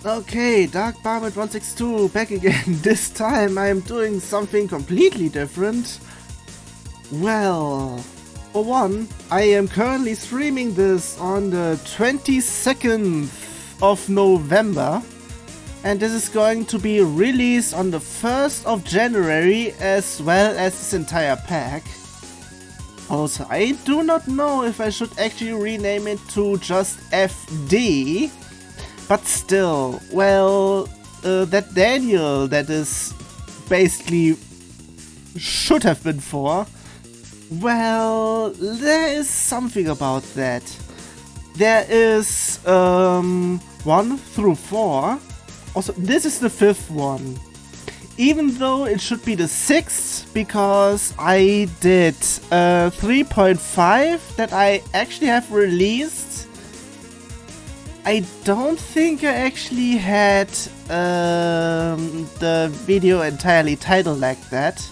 Okay, Dark Barmet 162 back again. This time I am doing something completely different. Well, for one, I am currently streaming this on the 22nd of November, and this is going to be released on the 1st of January as well as this entire pack. Also, I do not know if I should actually rename it to just FD. But still, well, that Daniel that is basically should have been for, well, there is something about that. There is 1 through 4. Also, this is the 5th one. Even though it should be the 6th, because I did 3.5 that I actually have released. I don't think I actually had the video entirely titled like that,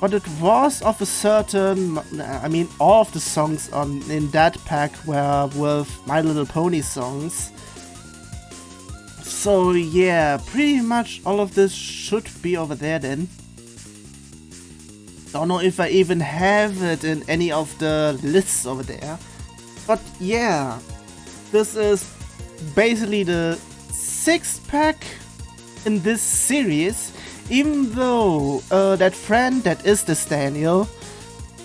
but it was of a certain, I mean all of the songs in that pack were with My Little Pony songs. So yeah, pretty much all of this should be over there then. Don't know if I even have it in any of the lists over there, but yeah, this is basically the 6th pack in this series, even though that friend that is this Daniel,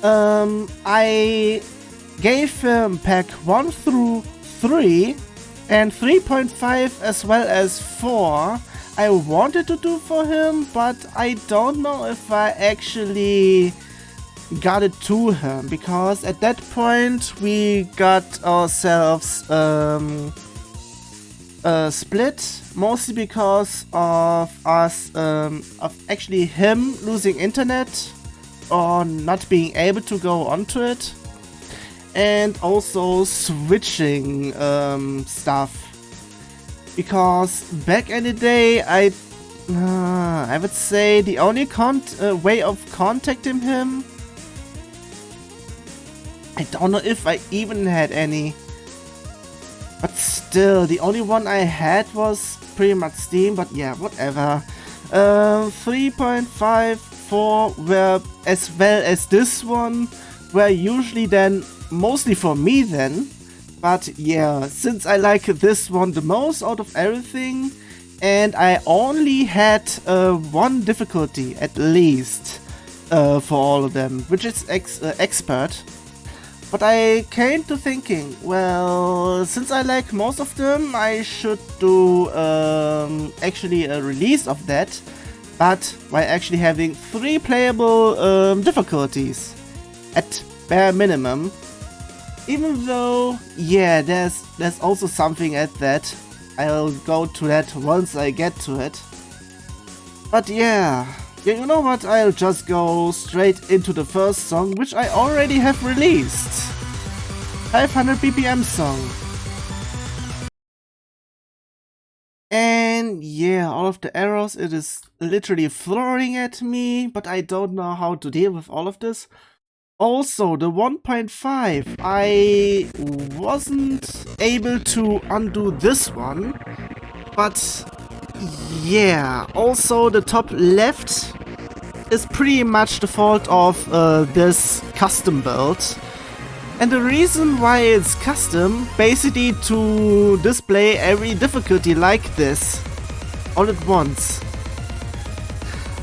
I gave him pack 1 through 3 and 3.5 as well as 4 I wanted to do for him, but I don't know if I actually got it to him, because at that point we got ourselves split, mostly because of us, of actually him losing internet or not being able to go onto it, and also switching stuff. Because back in the day, I would say the only way of contacting him, I don't know if I even had any. But still, the only one I had was pretty much Steam, but yeah, whatever. 3.5, 4 were, as well as this one, were usually then mostly for me then. But yeah, since I like this one the most out of everything, and I only had 1 difficulty at least for all of them, which is expert. But I came to thinking, well, since I like most of them, I should do actually a release of that, but by actually having 3 playable difficulties at bare minimum. Even though, yeah, there's also something at that. I'll go to that once I get to it. But yeah, you know what, I'll just go straight into the first song, which I already have released. 500 BPM Song. And yeah, all of the errors, it is literally throwing at me, but I don't know how to deal with all of this. Also, the 1.5, I wasn't able to undo this one, but yeah, also the top left is pretty much the fault of this custom build. And the reason why it's custom, basically to display every difficulty like this, all at once.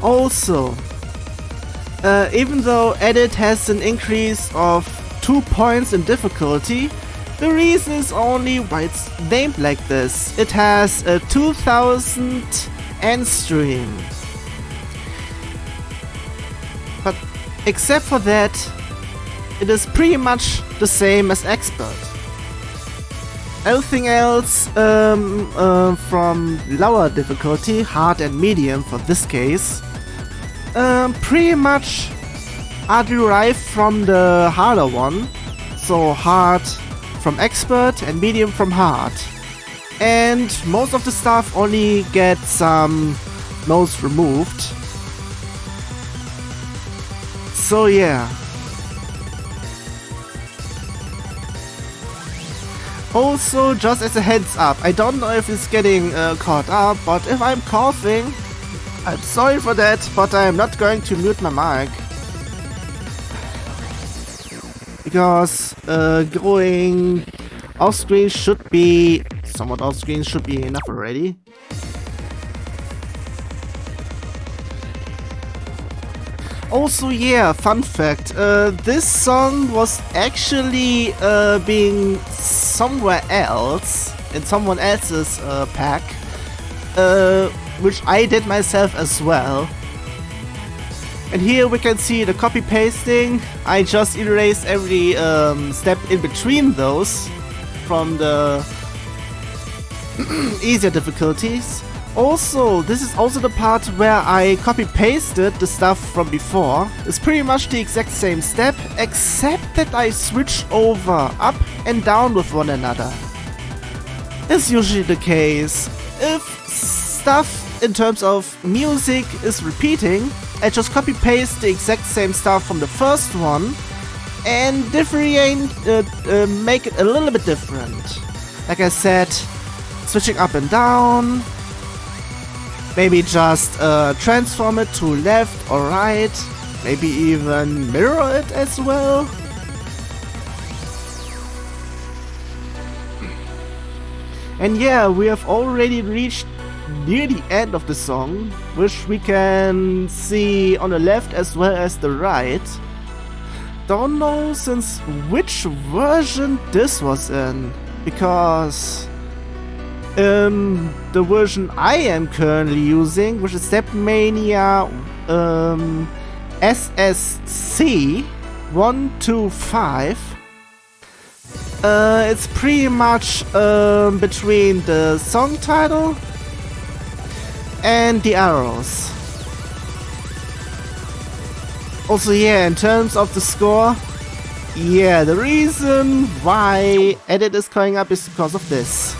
Also, even though edit has an increase of 2 points in difficulty, the reason is only why it's named like this. It has a 2000 end stream. But except for that, it is pretty much the same as expert. Everything else from lower difficulty, hard and medium for this case, pretty much are derived from the harder one. So hard from expert and medium from hard. And most of the stuff only gets some notes removed. So yeah. Also, just as a heads up, I don't know if it's getting caught up, but if I'm coughing, I'm sorry for that, but I'm not going to mute my mic. Because going off-screen should be, somewhat off-screen should be enough already. Also, yeah, fun fact, this song was actually being somewhere else, in someone else's pack, which I did myself as well. And here we can see the copy pasting. I just erased every step in between those from the easier difficulties. Also, this is also the part where I copy-pasted the stuff from before. It's pretty much the exact same step, except that I switch over up and down with one another. It's usually the case. If stuff in terms of music is repeating, I just copy-paste the exact same stuff from the first one and make it a little bit different. Like I said, switching up and down. Maybe just transform it to left or right. Maybe even mirror it as well. And yeah, we have already reached near the end of the song, which we can see on the left as well as the right. Don't know since which version this was in, because the version I am currently using, which is StepMania SSC 125, it's pretty much between the song title and the arrows. Also, yeah, in terms of the score, yeah, the reason why edit is coming up is because of this.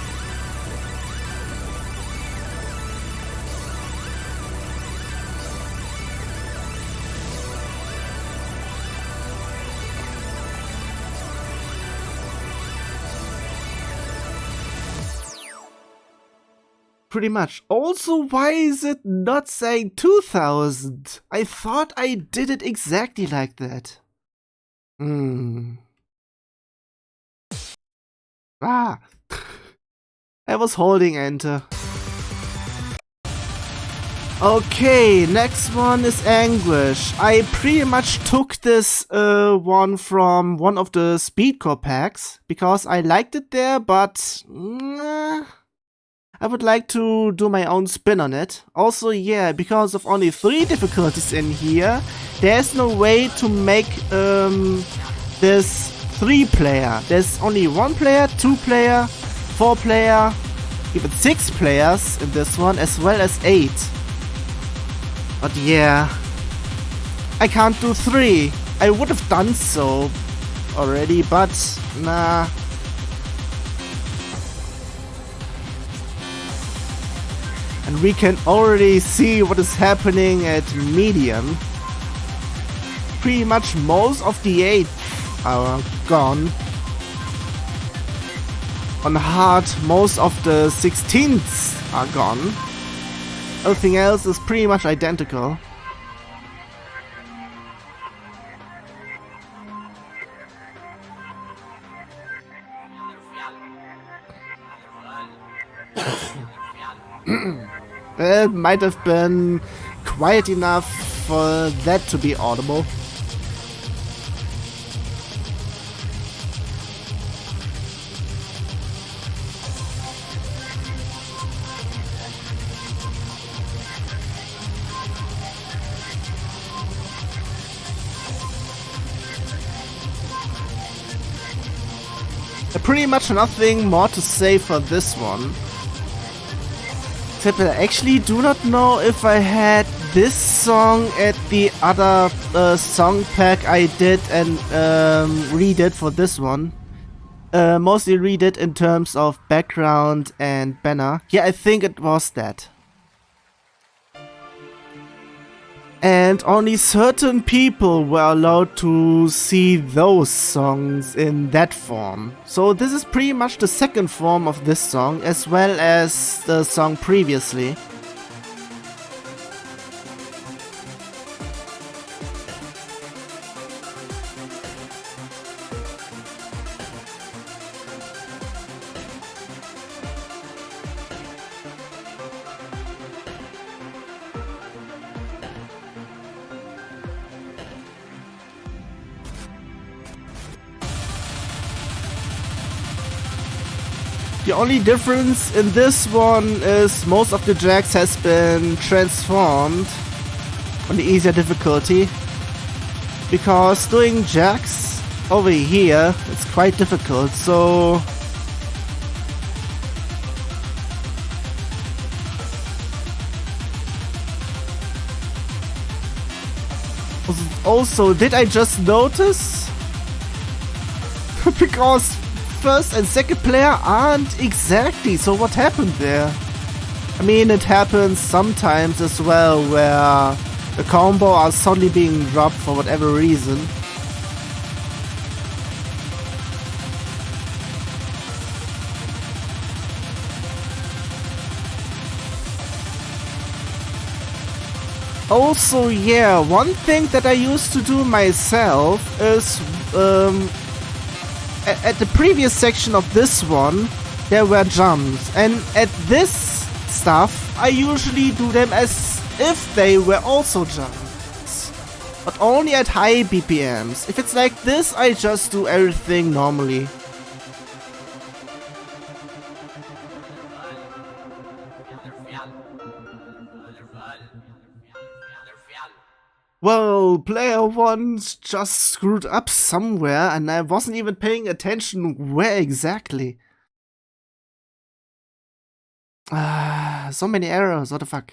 Pretty much. Also, why is it not saying 2000? I thought I did it exactly like that. Ah. I was holding enter. Okay, next one is Anguish. I pretty much took this one from one of the Speedcore packs because I liked it there, but I would like to do my own spin on it. Also, yeah, because of only 3 difficulties in here, there's no way to make this 3-player. There's only 1 player, 2 player, 4 player, even 6 players in this one, as well as 8. But yeah, I can't do 3. I would have done so already, but nah. And we can already see what is happening at medium. Pretty much most of the 8 are gone. On hard, most of the 16ths are gone. Everything else is pretty much identical. It might have been quiet enough for that to be audible. Pretty much nothing more to say for this one. Except I actually do not know if I had this song at the other song pack I did and redid for this one. Mostly redid in terms of background and banner. Yeah, I think it was that. And only certain people were allowed to see those songs in that form. So this is pretty much the second form of this song, as well as the song previously. The only difference in this one is most of the jacks has been transformed on the easier difficulty, because doing jacks over here is quite difficult, so also, did I just notice? Because first and second player aren't exactly, so what happened there? I mean, it happens sometimes as well, where the combo are suddenly being dropped for whatever reason. Also, yeah, one thing that I used to do myself is at the previous section of this one, there were jumps, and at this stuff, I usually do them as if they were also jumps, but only at high BPMs. If it's like this, I just do everything normally. Well, player 1 just screwed up somewhere and I wasn't even paying attention where exactly. So many errors, what the fuck.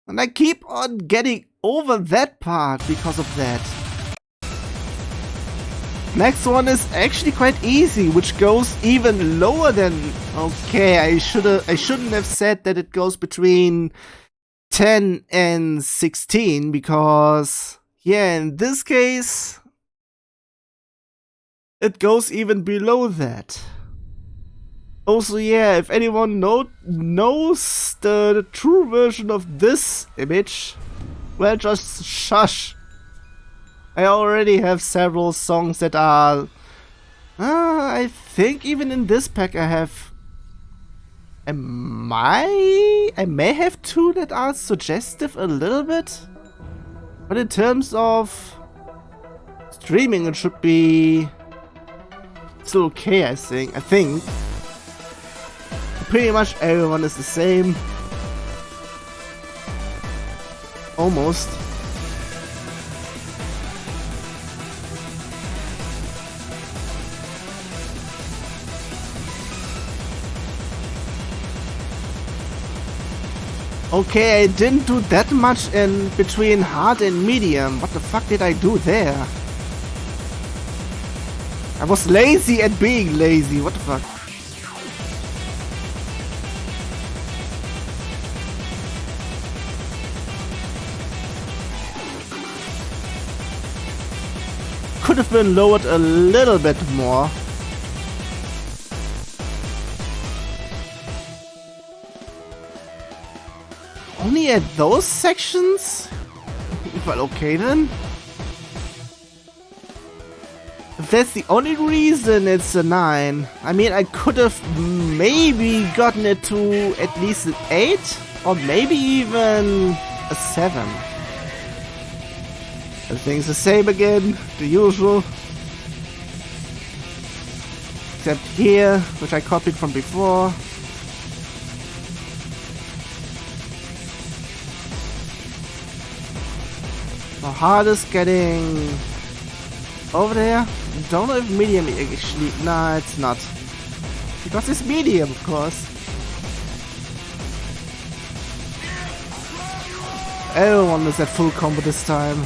And I keep on getting over that part because of that. Next one is actually quite easy, which goes even lower than... Okay, I shouldn't have said that it goes between 10 and 16, because yeah, in this case it goes even below that. Also, yeah, if anyone knows the true version of this image, well, just shush. I already have several songs that are I think even in this pack I have I may have two that are suggestive a little bit, but in terms of streaming it should be still okay, I think. Pretty much everyone is the same. Almost. Okay, I didn't do that much in between hard and medium. What the fuck did I do there? I was lazy at being lazy. What the fuck? Could have been lowered a little bit more. Only at those sections? Well, okay then. If that's the only reason it's a 9, I mean, I could have maybe gotten it to at least an 8, or maybe even a 7. Everything's the same again, the usual. Except here, which I copied from before. The hardest getting over there. I don't know if medium actually. Nah, it's not. Because it's medium, of course. Everyone is at full combo this time.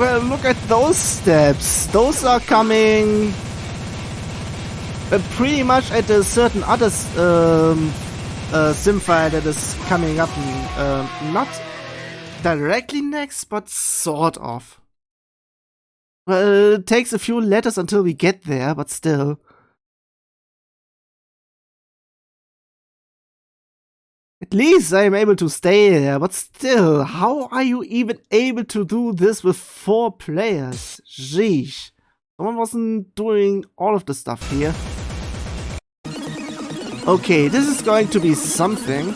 Well, look at those steps. Those are coming pretty much at a certain other sim file that is coming up, not directly next, but sort of. Well, it takes a few letters until we get there, but still. At least I'm able to stay there, but still, how are you even able to do this with 4 players? Sheesh. Someone wasn't doing all of the stuff here. Okay, this is going to be something.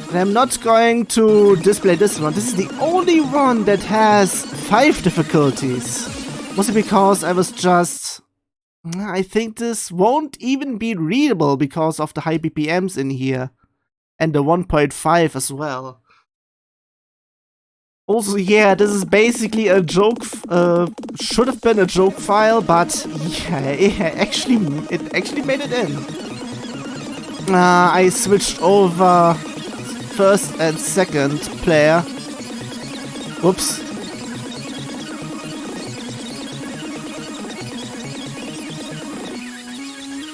And I'm not going to display this one. This is the only one that has 5 difficulties. Mostly because I was just... I think this won't even be readable because of the high BPMs in here. And the 1.5 as well. Also, yeah, this is basically a joke, should have been a joke file, but yeah, it actually made it in. I switched over first and second player. Whoops.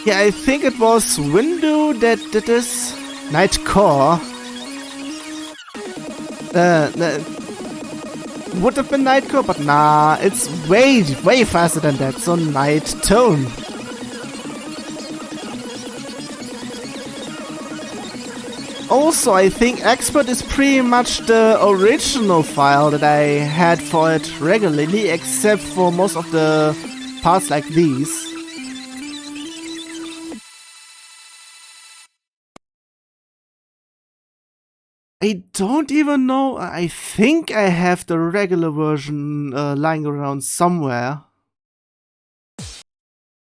Yeah, I think it was Window that did this. NightTOne. Would have been NightTOne, but nah, it's way faster than that, so NightTOne. Also, I think Expert is pretty much the original file that I had for it regularly, except for most of the parts like these. I don't even know. I think I have the regular version lying around somewhere.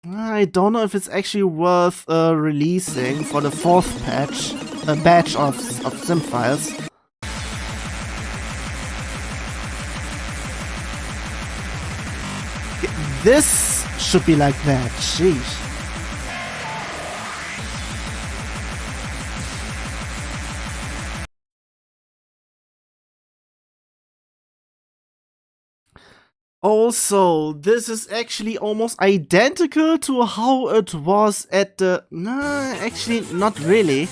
I don't know if it's actually worth releasing for the 4th patch, a batch of simfiles. This should be like that. Sheesh. Also, this is actually almost identical to how it was at the... Nah, actually not really.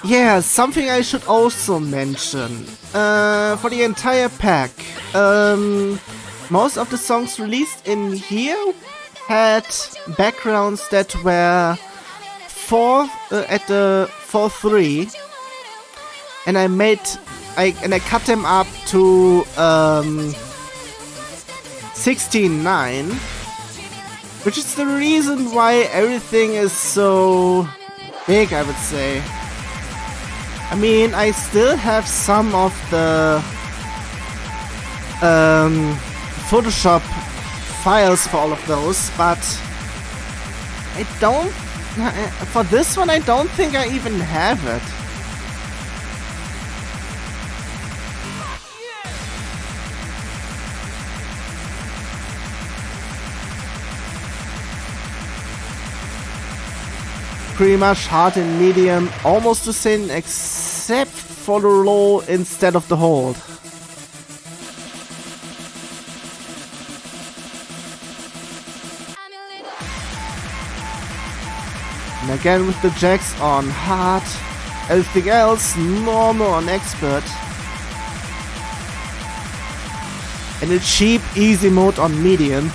Yeah, something I should also mention. For the entire pack, most of the songs released in here had backgrounds that were at the 4:3, and I cut them up to 16:9, which is the reason why everything is so big, I would say. I mean, I still have some of the Photoshop files for all of those, but I don't... For this one, I don't think I even have it. Pretty much hard and medium, almost the same except for the roll instead of the hold. And again with the jacks on hard, everything else normal on expert. And a cheap easy mode on medium.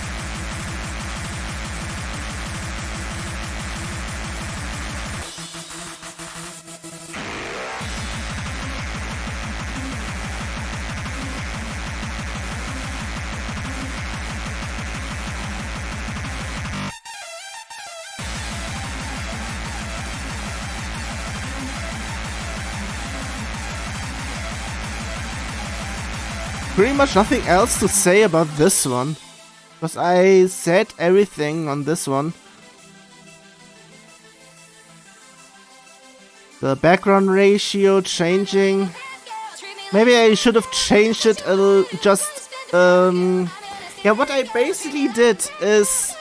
Pretty much nothing else to say about this one, because I said everything on this one. The background ratio changing. Maybe I should have changed it a little, just, yeah, what I basically did is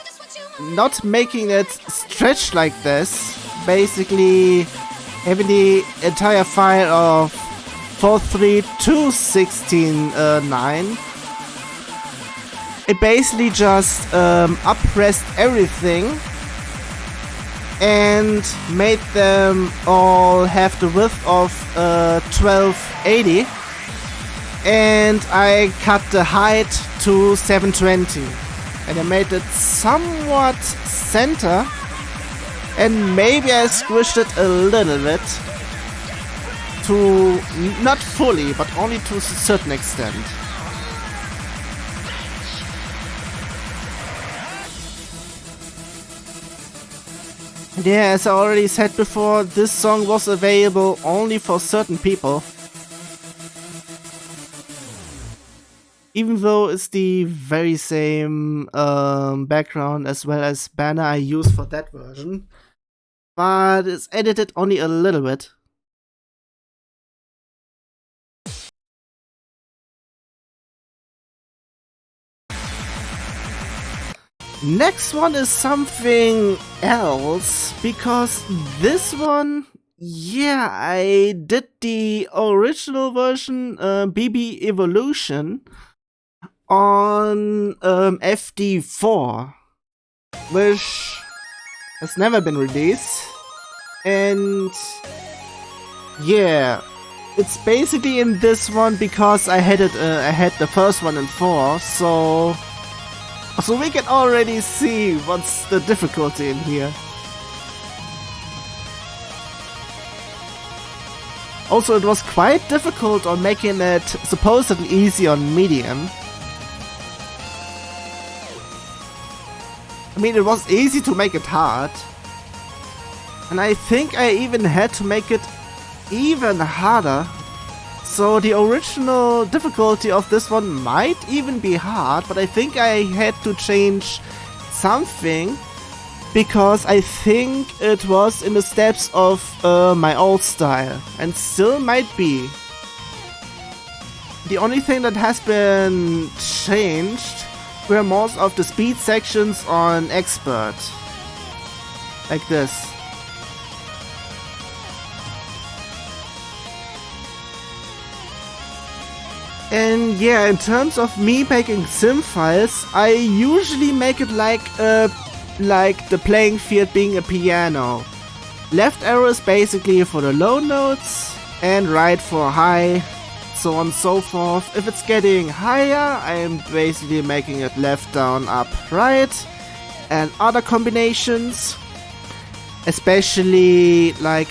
not making it stretch like this. Basically having the entire file of 4.3 to 16.9. It basically just uppressed everything and made them all have the width of 1280, and I cut the height to 720, and I made it somewhat center, and maybe I squished it a little bit to, not fully, but only to a certain extent. Yeah, as I already said before, this song was available only for certain people. Even though it's the very same background as well as banner I used for that version. But it's edited only a little bit. Next one is something else, because this one, yeah, I did the original version, BB Evolution, on FD4, which has never been released, and yeah, it's basically in this one because I had it, I had the first one in 4, so we can already see what's the difficulty in here. Also, it was quite difficult on making it supposedly easy on medium. I mean, it was easy to make it hard. And I think I even had to make it even harder. So the original difficulty of this one might even be hard, but I think I had to change something because I think it was in the steps of my old style, and still might be. The only thing that has been changed were most of the speed sections on Expert. Like this. And yeah, in terms of me making sim files, I usually make it like the playing field being a piano. Left arrow is basically for the low notes, and right for high, so on and so forth. If it's getting higher, I'm basically making it left, down, up, right, and other combinations, especially like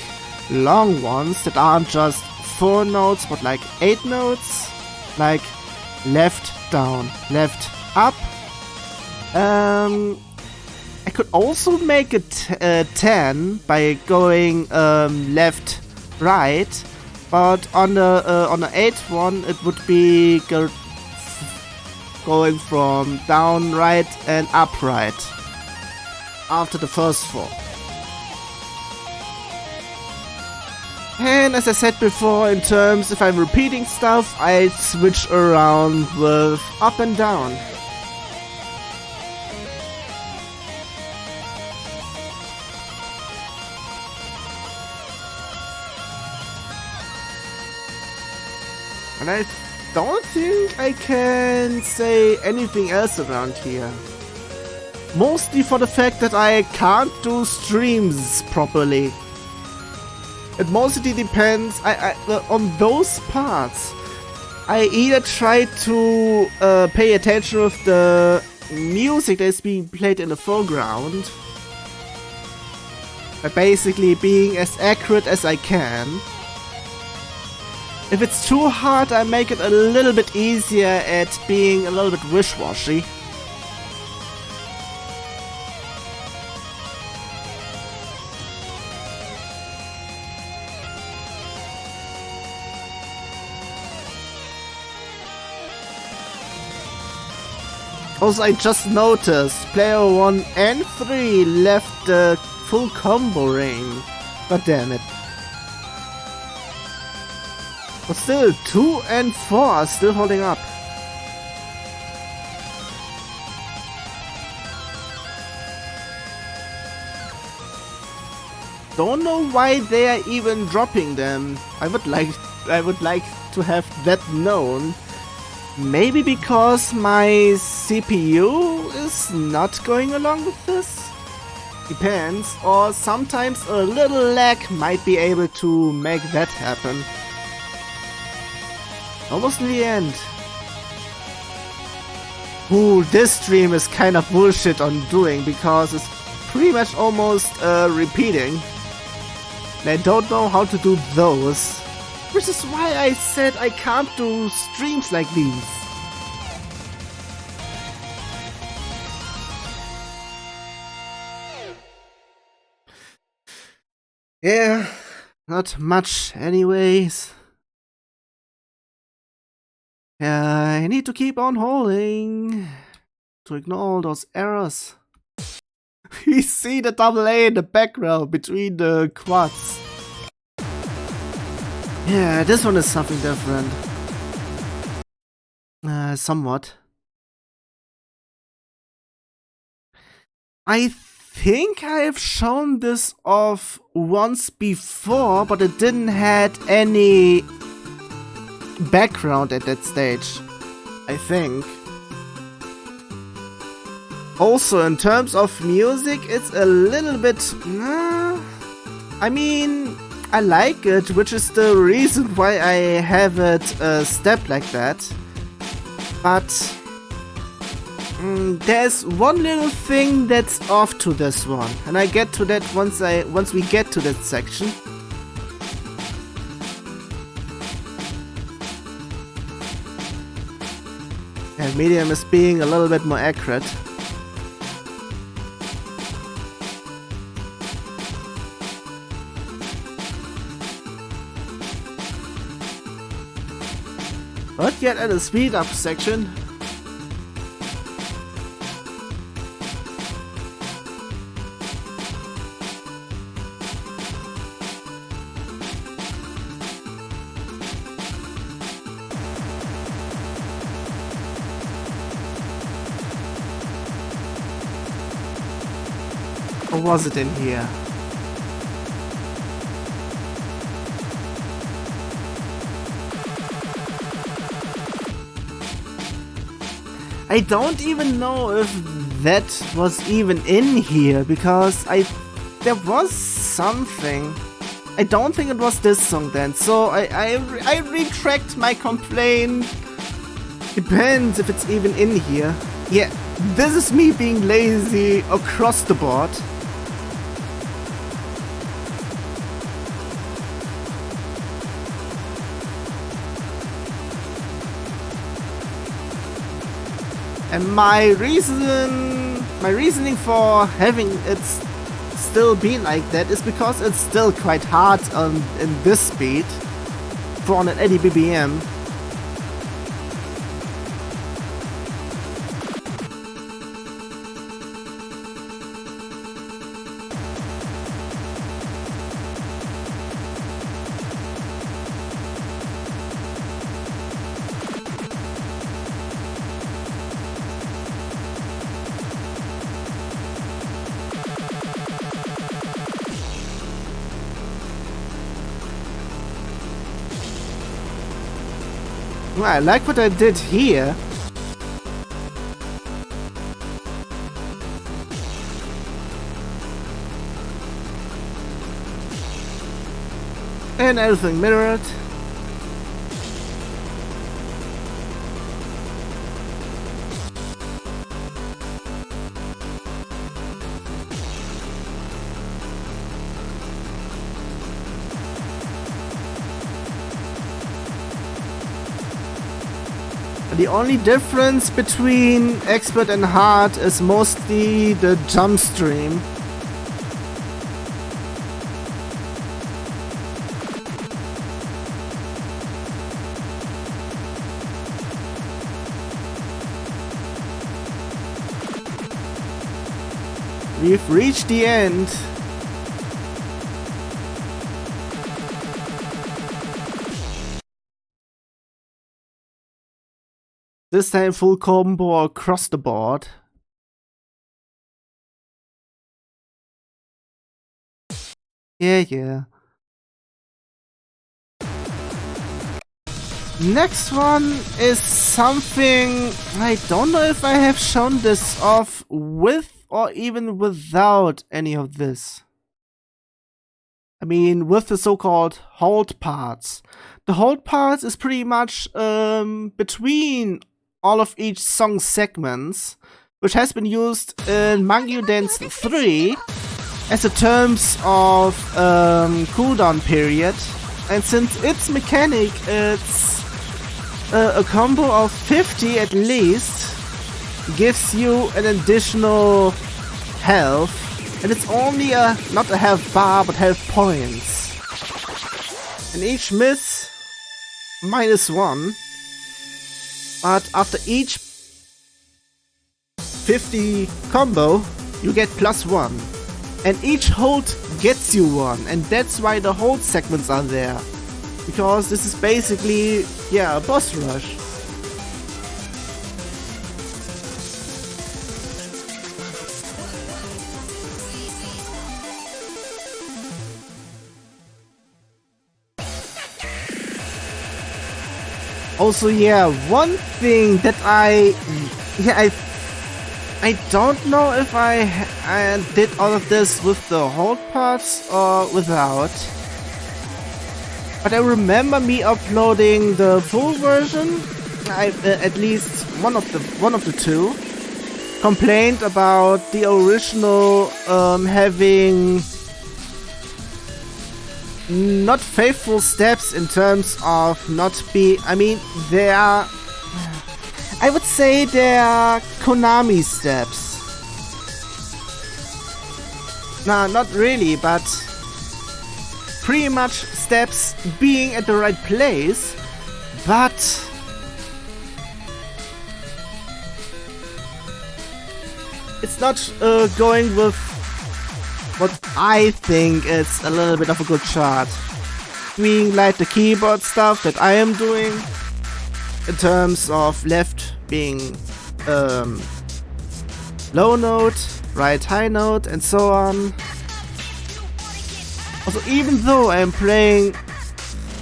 long ones that aren't just 4 notes but like 8 notes. Like left, down, left, up. I could also make it 10 by going left, right, but on the 8th one it would be going from down, right, and up, right after the first 4. And as I said before, in terms if I'm repeating stuff, I switch around with up and down. And I don't think I can say anything else around here. Mostly for the fact that I can't do streams properly. It mostly depends on those parts. I either try to pay attention with the music that is being played in the foreground, by basically being as accurate as I can. If it's too hard, I make it a little bit easier at being a little bit wish-washy. Also, I just noticed player 1 and 3 left the full combo range. God damn it. But still, 2 and 4 are still holding up. Don't know why they are even dropping them. I I would like to have that known. Maybe because my CPU is not going along with this? Depends, or sometimes a little lag might be able to make that happen. Almost in the end. Ooh, this stream is kind of bullshit on doing because it's pretty much almost repeating. And I don't know how to do those. Which is why I said I can't do streams like these. Yeah, not much anyways. I need to keep on holding to ignore all those errors. We see the double A in the background between the quads. Yeah, this one is something different. Somewhat. I think I have shown this off once before, but it didn't had any background at that stage, I think. Also, in terms of music, it's a little bit... I mean, I like it, which is the reason why I have it step like that. But there's one little thing that's off to this one, and I get to that once we get to that section. And medium is being a little bit more accurate. Not yet at the speed up section. Or was it in here? I don't even know if that was even in here, because there was something. I don't think it was this song then, so I retract my complaint. Depends if it's even in here. Yeah, this is me being lazy across the board. And my reasoning for having it still be like that is because it's still quite hard in this speed, 480 BPM. I like what I did here. And everything mirrored. The only difference between expert and hard is mostly the jump stream. We've reached the end. This time full combo across the board. Yeah. Next one is something I don't know if I have shown this off with or even without any of this. I mean, with the so-called hold parts. The hold parts is pretty much between all of each song segments, which has been used in Mungyodance 3 as a terms of cooldown period. And since its mechanic, it's a combo of 50 at least, gives you an additional health. And it's only not a health bar, but health points. And each miss, -1. But after each 50 combo, you get +1. And each hold gets you 1. And that's why the hold segments are there. Because this is basically, yeah, a boss rush. Also, yeah, one thing that I don't know if I did all of this with the hold parts or without. But I remember me uploading the full version. At least one of the two complained about the original having not faithful steps in terms of not be. I mean, they are. I would say they are Konami steps. Nah, not really, but pretty much steps being at the right place, but it's not going with what I think is a little bit of a good chart. Being like the keyboard stuff that I am doing, in terms of left being low note, right high note, and so on. Also, even though I am playing,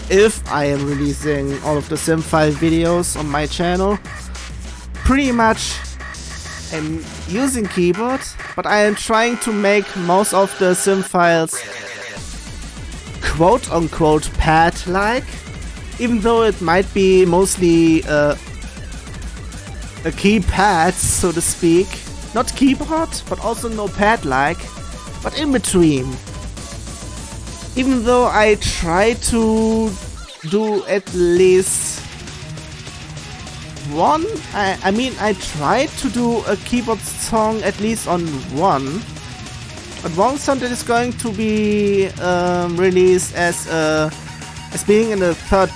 if I am releasing all of the simfile videos on my channel, pretty much I'm using keyboard, but I am trying to make most of the simfiles quote-unquote pad-like, even though it might be mostly a keypad, so to speak. Not keyboard, but also no pad-like, but in between. Even though I try to do at least one, I mean I tried to do a keyboard song at least on one, but one song that is going to be released as being in the third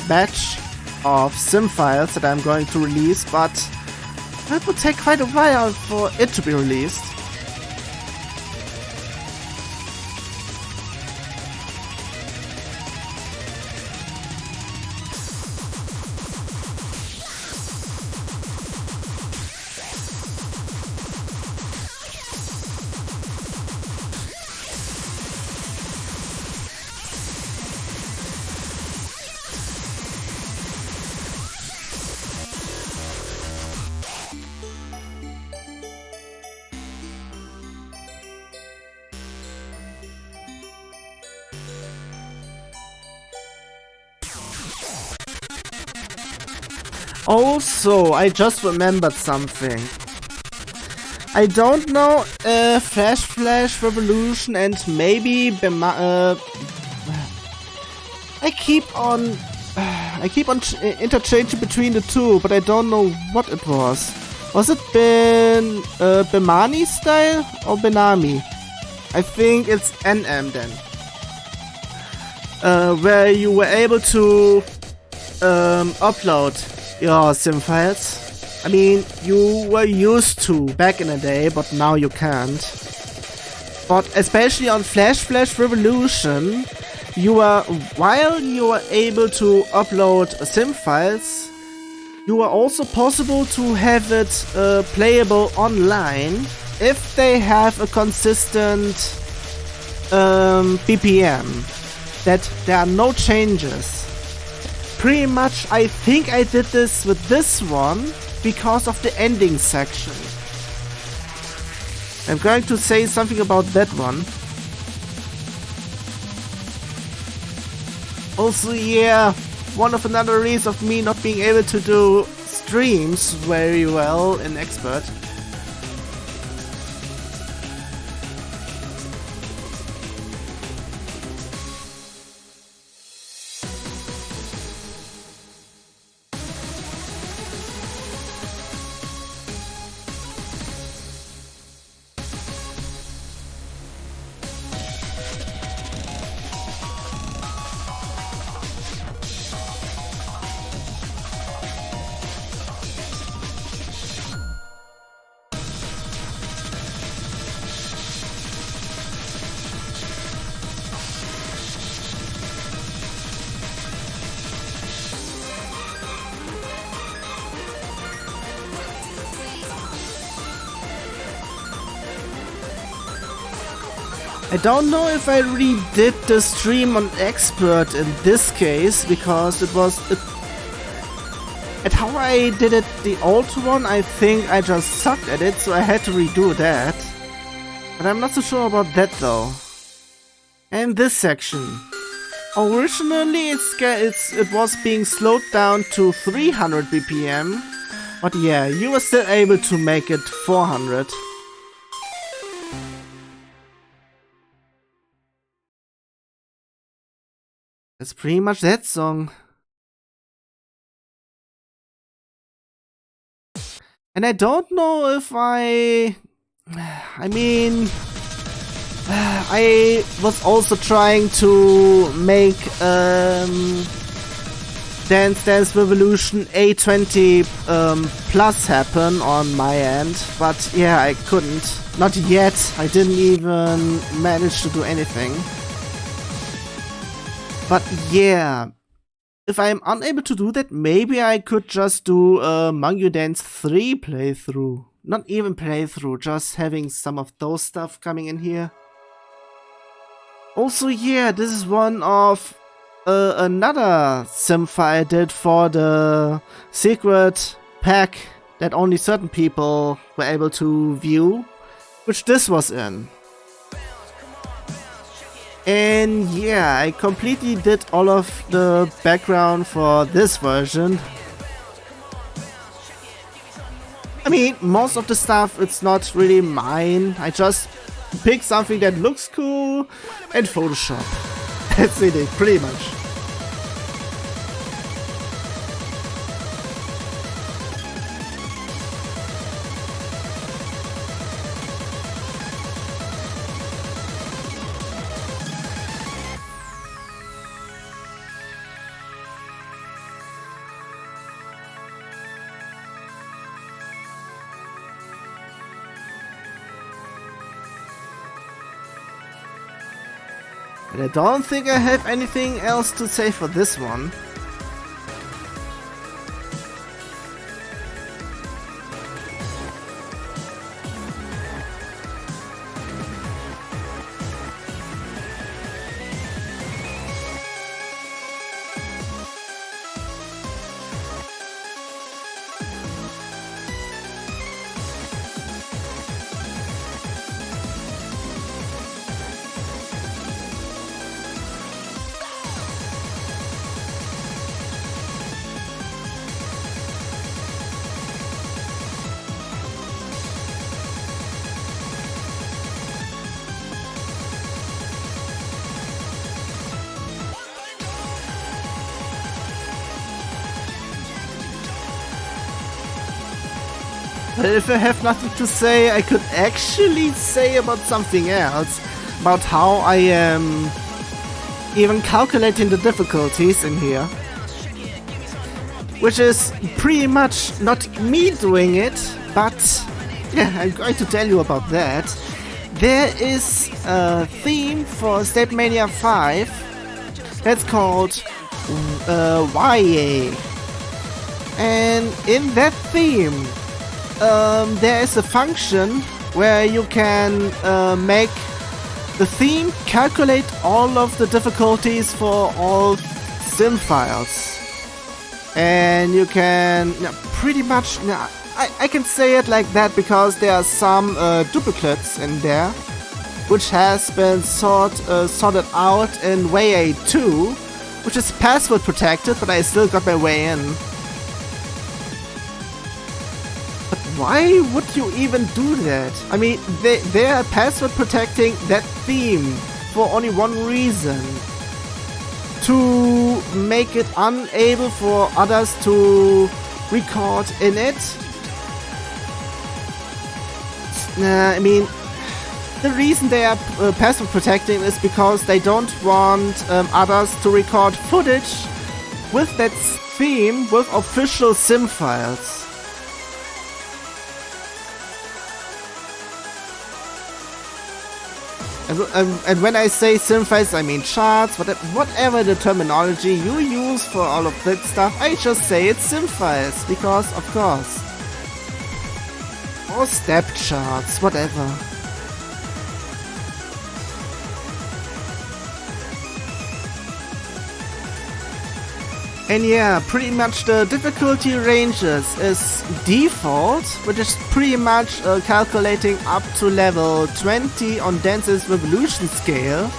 batch of simfiles that I'm going to release, but that would take quite a while for it to be released. Also, I just remembered something. I don't know if Flash Revolution and maybe I keep on interchanging between the two, but I don't know what it was. Was it Bemani style or Benami? I think it's NM then. Where you were able to upload your sim files. I mean, you were used to back in the day, but now you can't. But especially on Flash Revolution, while you were able to upload sim files, you were also possible to have it playable online if they have a consistent BPM, that there are no changes. pretty much I think I did this with this one because of the ending section. I'm going to say something about that one. Also, yeah, one of another reason of me not being able to do streams very well in Expert. I don't know if I redid the stream on Expert in this case, because it was... At how I did it the old one, I think I just sucked at it, so I had to redo that. But I'm not so sure about that though. And this section. Originally it was being slowed down to 300 BPM, but yeah, you were still able to make it 400. That's pretty much that song. And I don't know if I mean, I was also trying to make Dance Dance Revolution A20 plus happen on my end, but yeah, I couldn't. Not yet. I didn't even manage to do anything. But yeah, if I'm unable to do that, maybe I could just do a Mungyodance 3 playthrough. Not even playthrough, just having some of those stuff coming in here. Also, yeah, this is one of another simfile I did for the secret pack that only certain people were able to view, which this was in. And yeah, I completely did all of the background for this version. I mean, most of the stuff, it's not really mine. I just pick something that looks cool and Photoshop. That's it, pretty much. And I don't think I have anything else to say for this one. But if I have nothing to say, I could actually say about something else. About how I am even calculating the difficulties in here. Which is pretty much not me doing it, but yeah, I'm going to tell you about that. There is a theme for StepMania 5 that's called waiei. And in that theme, there is a function where you can make the theme calculate all of the difficulties for all sim files. And you can pretty much, I can say it like that because there are some duplicates in there, which has been sorted out in waiei 2, which is password protected, but I still got my way in. But why would you even do that? I mean, they are password protecting that theme for only one reason. To make it unable for others to record in it. I mean, the reason they are password protecting is because they don't want others to record footage with that theme with official sim files. And when I say sim files, I mean charts, whatever the terminology you use for all of that stuff, I just say it's sim files, because of course. Or step charts, whatever. And yeah, pretty much the difficulty ranges is default, which is pretty much calculating up to level 20 on Dance's Revolution scale.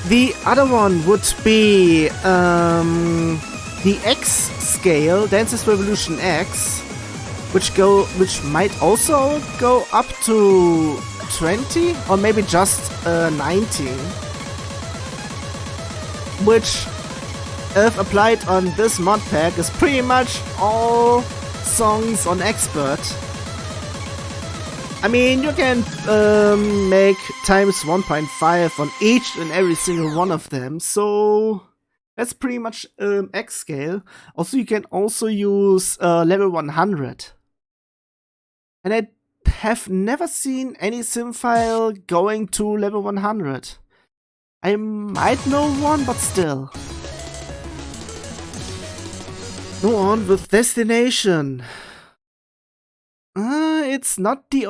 The other one would be the X scale, Dance's Revolution X, which might also go up to 20 or maybe just 19, which, if applied on this mod pack, is pretty much all songs on Expert. I mean, you can make times 1.5 on each and every single one of them, so that's pretty much X scale. Also, you can also use level 100. And I have never seen any sim file going to level 100. I might know one, but still. Go on with Destination. It's not the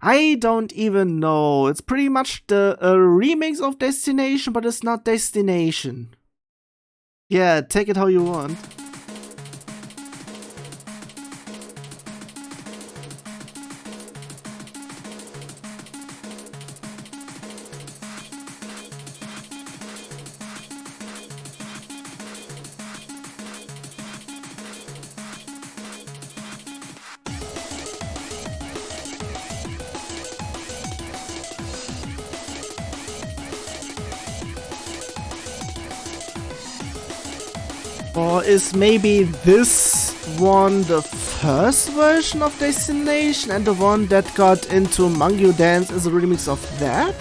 I don't even know. It's pretty much the remix of Destination, but it's not Destination. Yeah, take it how you want. Or is maybe this one the first version of Destination and the one that got into Mungyodance is a remix of that?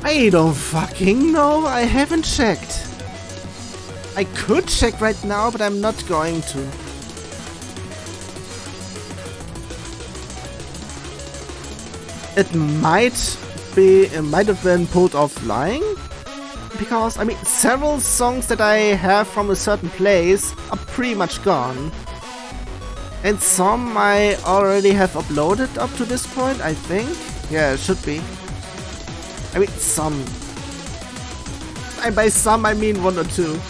I don't fucking know, I haven't checked. I could check right now, but I'm not going to. It might have been pulled offline. Because, I mean, several songs that I have from a certain place are pretty much gone. And some I already have uploaded up to this point, I think. Yeah, it should be. I mean, some. And by some, I mean one or two.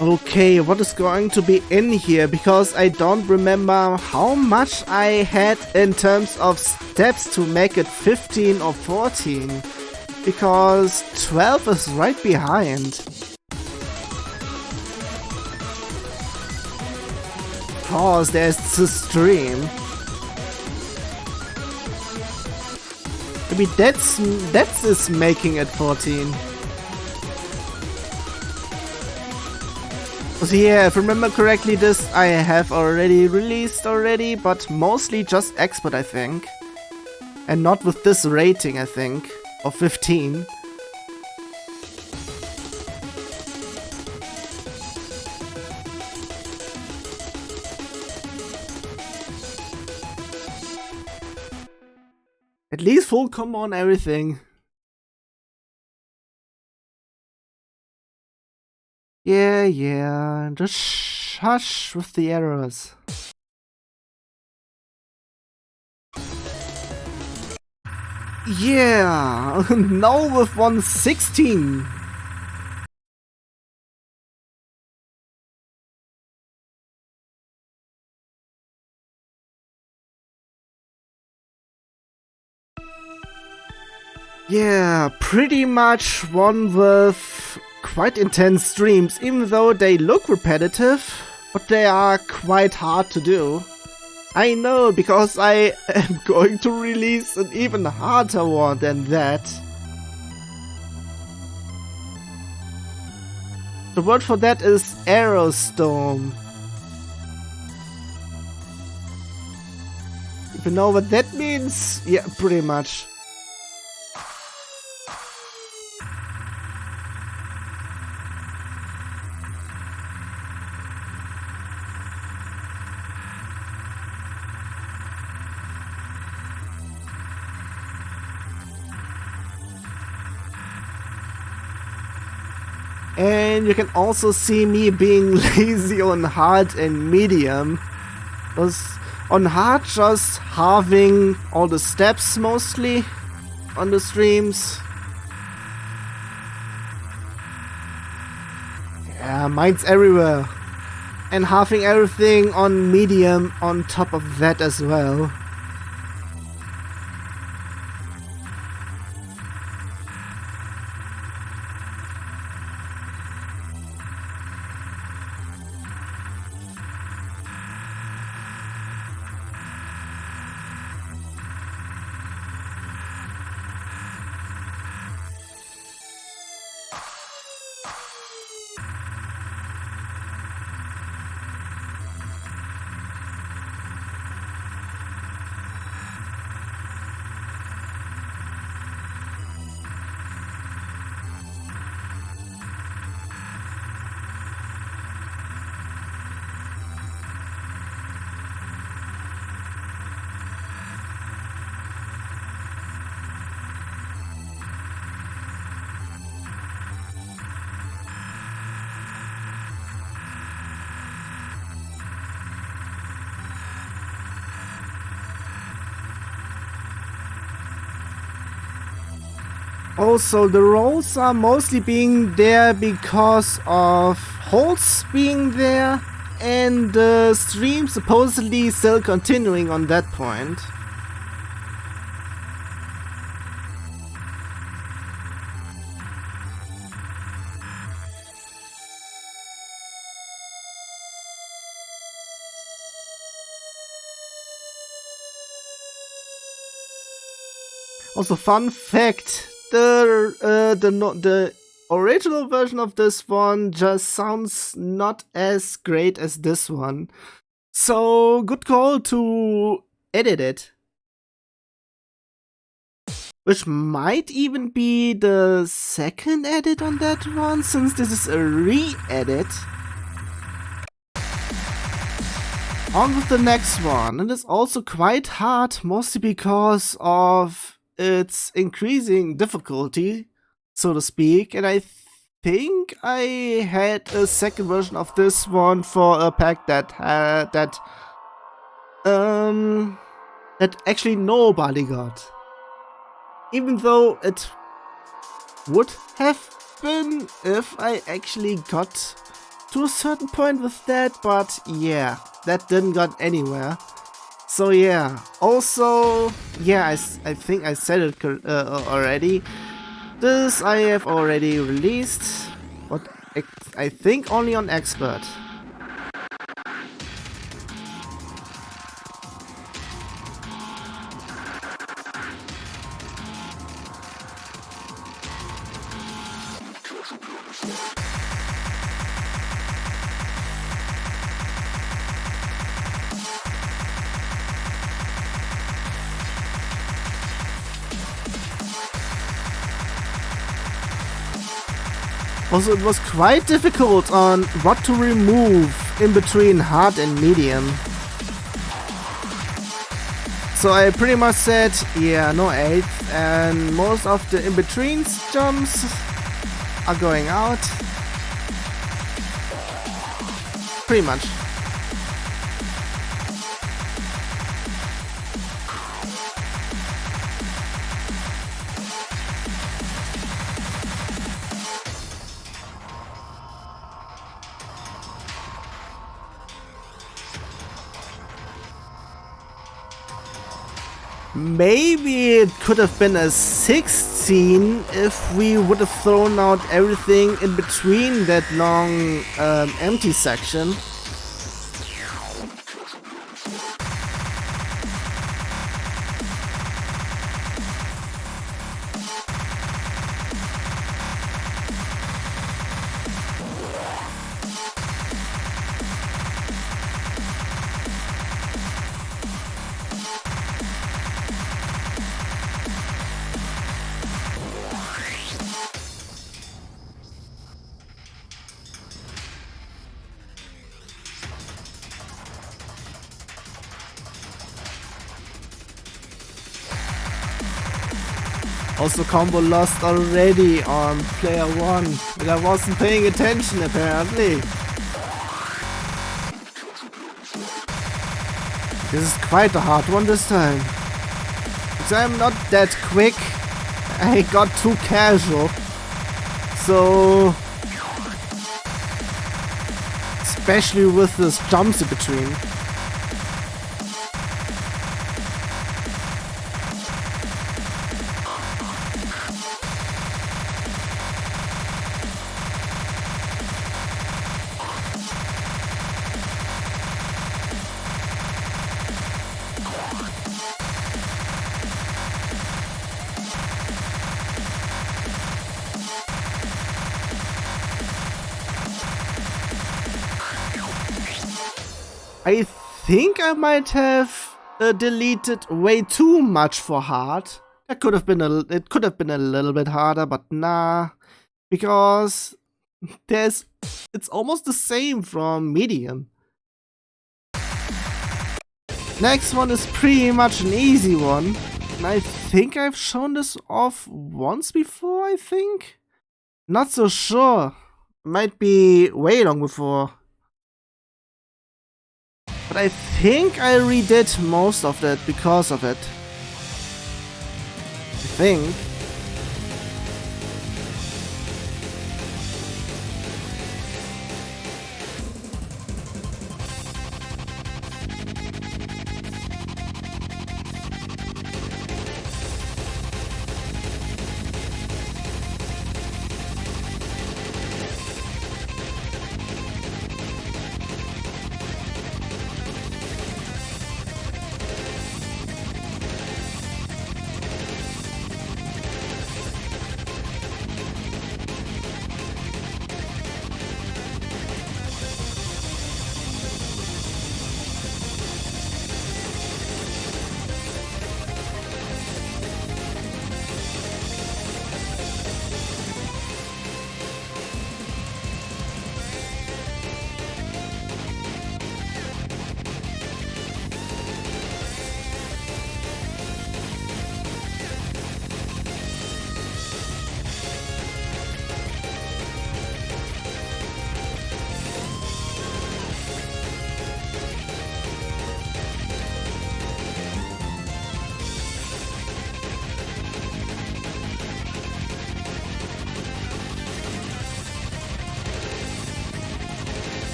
Okay, what is going to be in here? Because I don't remember how much I had in terms of steps to make it 15 or 14. Because 12 is right behind. Of course, there's the stream. Maybe that's making it 14. So yeah, if I remember correctly, this I have already released but mostly just expert, I think. And not with this rating, I think, of 15. At least full combo on everything. Yeah, just hush with the errors. Yeah, now with 116. Yeah, pretty much one with quite intense streams, even though they look repetitive, but they are quite hard to do. I know, because I am going to release an even harder one than that. The word for that is Aerostorm. If you know what that means, yeah, pretty much. And you can also see me being lazy on hard and medium. Because on hard, just halving all the steps mostly on the streams. Yeah, mine's everywhere. And halving everything on medium on top of that as well. Also, the rolls are mostly being there because of holes being there and the stream supposedly still continuing on that point. Also, fun fact. The original version of this one just sounds not as great as this one. So, good call to edit it. Which might even be the second edit on that one, since this is a re-edit. On with the next one, and it's also quite hard, mostly because of its increasing difficulty, so to speak, and I think I had a second version of this one for a pack that had that actually nobody got. Even though it would have been if I actually got to a certain point with that, but yeah, that didn't got anywhere. So yeah, also, yeah, I think I said it already. This I have already released, but I think only on Expert. Also, it was quite difficult on what to remove in between hard and medium. So I pretty much said, yeah, no 8, and most of the in-betweens jumps are going out. Pretty much. Maybe it could have been a 16 if we would have thrown out everything in between that long empty section. Also, combo lost already on player 1, but I wasn't paying attention apparently. This is quite a hard one this time. Because I'm not that quick, I got too casual. So, especially with this jumps in between. I think I might have deleted way too much for hard. It could have been a little bit harder, but nah, because it's almost the same from medium. Next one is pretty much an easy one, and I think I've shown this off once before. I think, not so sure. Might be way long before. But I think I redid most of that because of it. I think.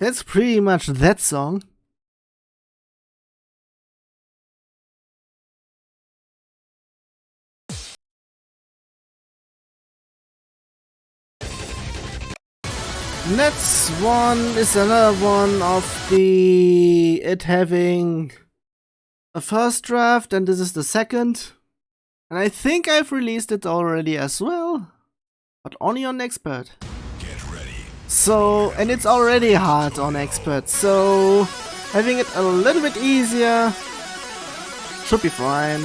That's pretty much that song. Next one is another one of it having a first draft, and this is the second. And I think I've released it already as well, but only on Expert. Get ready So, and it's already hard on expert, so having it a little bit easier should be fine.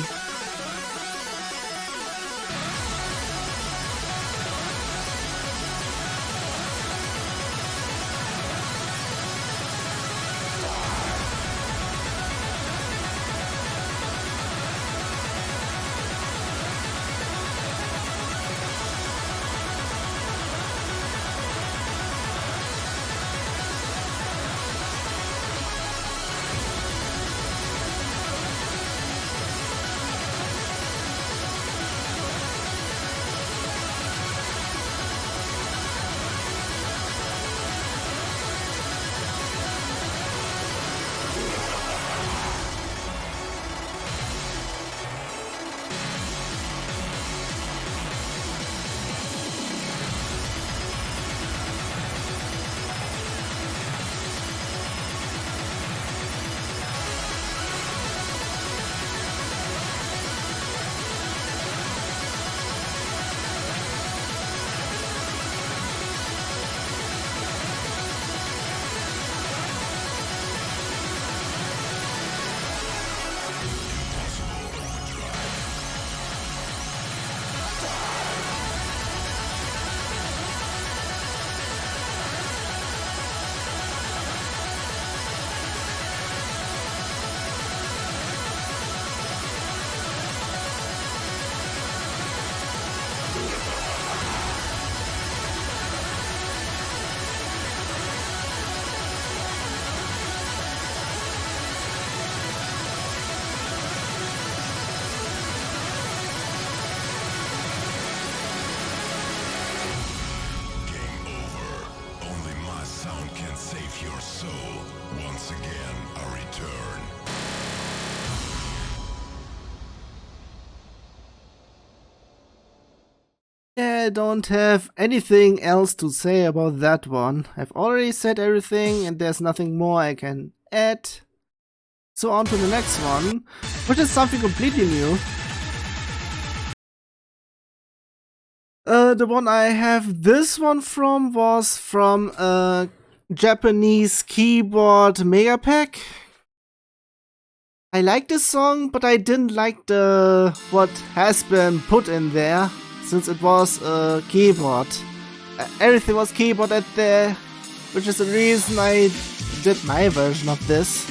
I don't have anything else to say about that one. I've already said everything and there's nothing more I can add. So on to the next one, which is something completely new. The one I have this one from was from a Japanese keyboard mega pack. I like this song, but I didn't like the what has been put in there, since it was a keyboard. Everything was keyboard at there, which is the reason I did my version of this.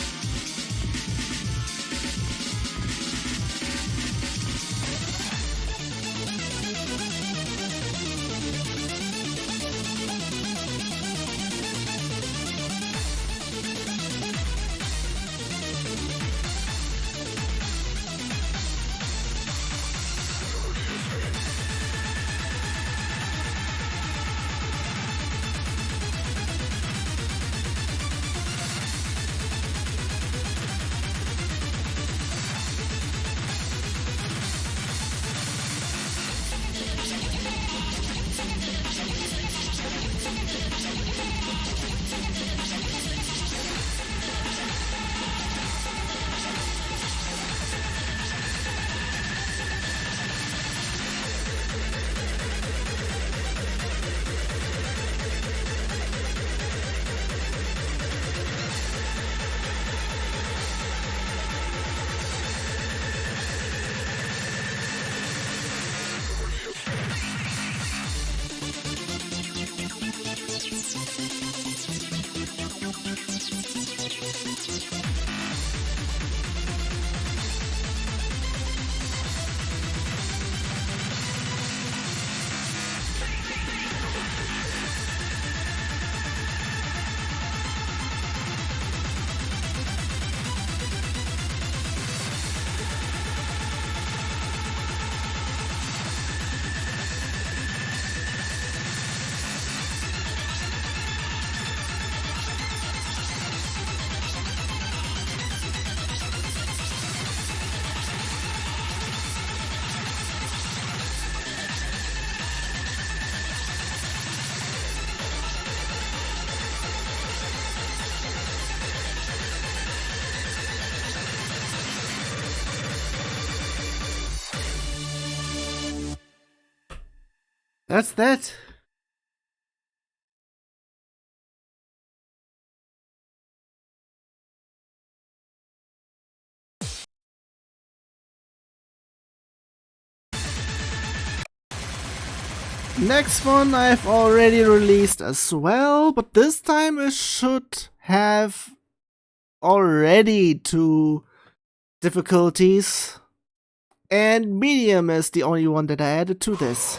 That's that. Next one I've already released as well, but this time it should have already 2 difficulties, and medium is the only one that I added to this.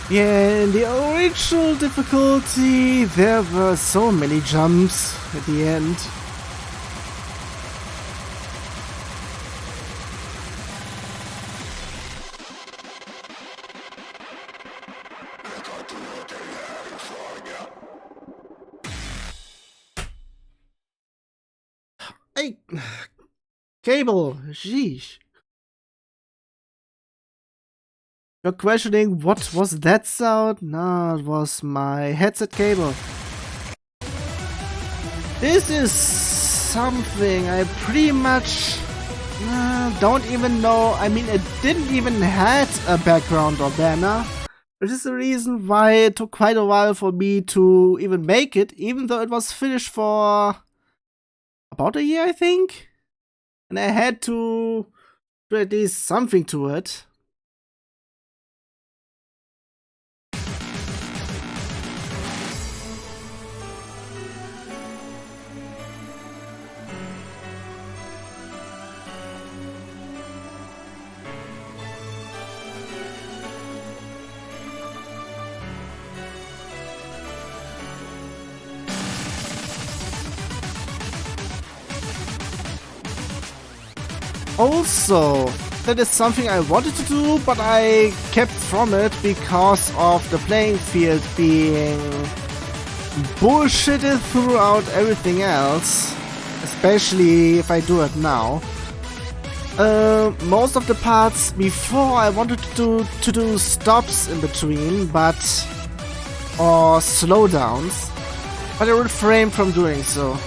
Yeah, in the original difficulty, there were so many jumps at the end. Hey, cable, sheesh. You're questioning what was that sound? No, it was my headset cable. This is something I pretty much don't even know. I mean, it didn't even have a background or banner, which is the reason why it took quite a while for me to even make it, even though it was finished for about a year, I think. And I had to do at least something to it. Also, that is something I wanted to do, but I kept from it because of the playing field being bullshitted throughout everything else, especially if I do it now. Most of the parts before I wanted to do stops in between, or slowdowns, but I refrained from doing so.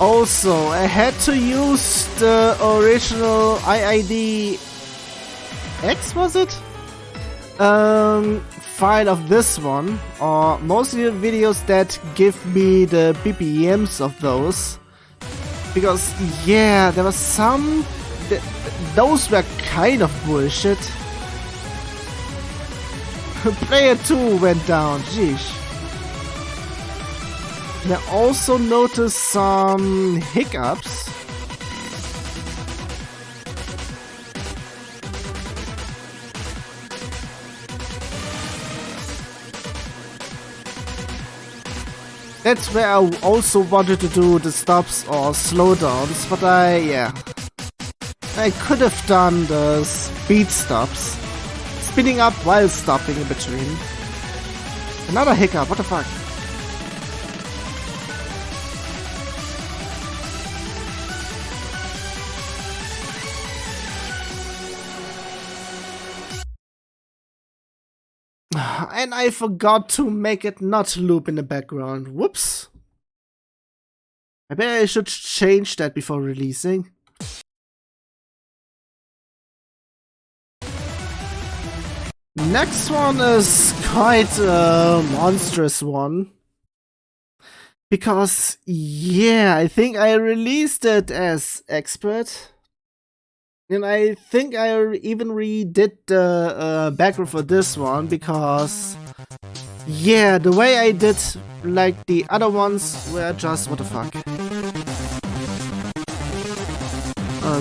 Also, I had to use the original IID X, was it? File of this one, or mostly the videos that give me the BPMs of those. Because, yeah, there was some... those were kind of bullshit. Player 2 went down, jeez. And I also noticed some hiccups. That's where I also wanted to do the stops or slowdowns, but yeah. I could have done the speed stops. Speeding up while stopping in between. Another hiccup, what the fuck? And I forgot to make it not loop in the background. Whoops. Maybe I should change that before releasing. Next one is quite a monstrous one. Because, yeah, I think I released it as expert. And I think I even redid the background for this one because, yeah, the way I did like the other ones were just what the fuck.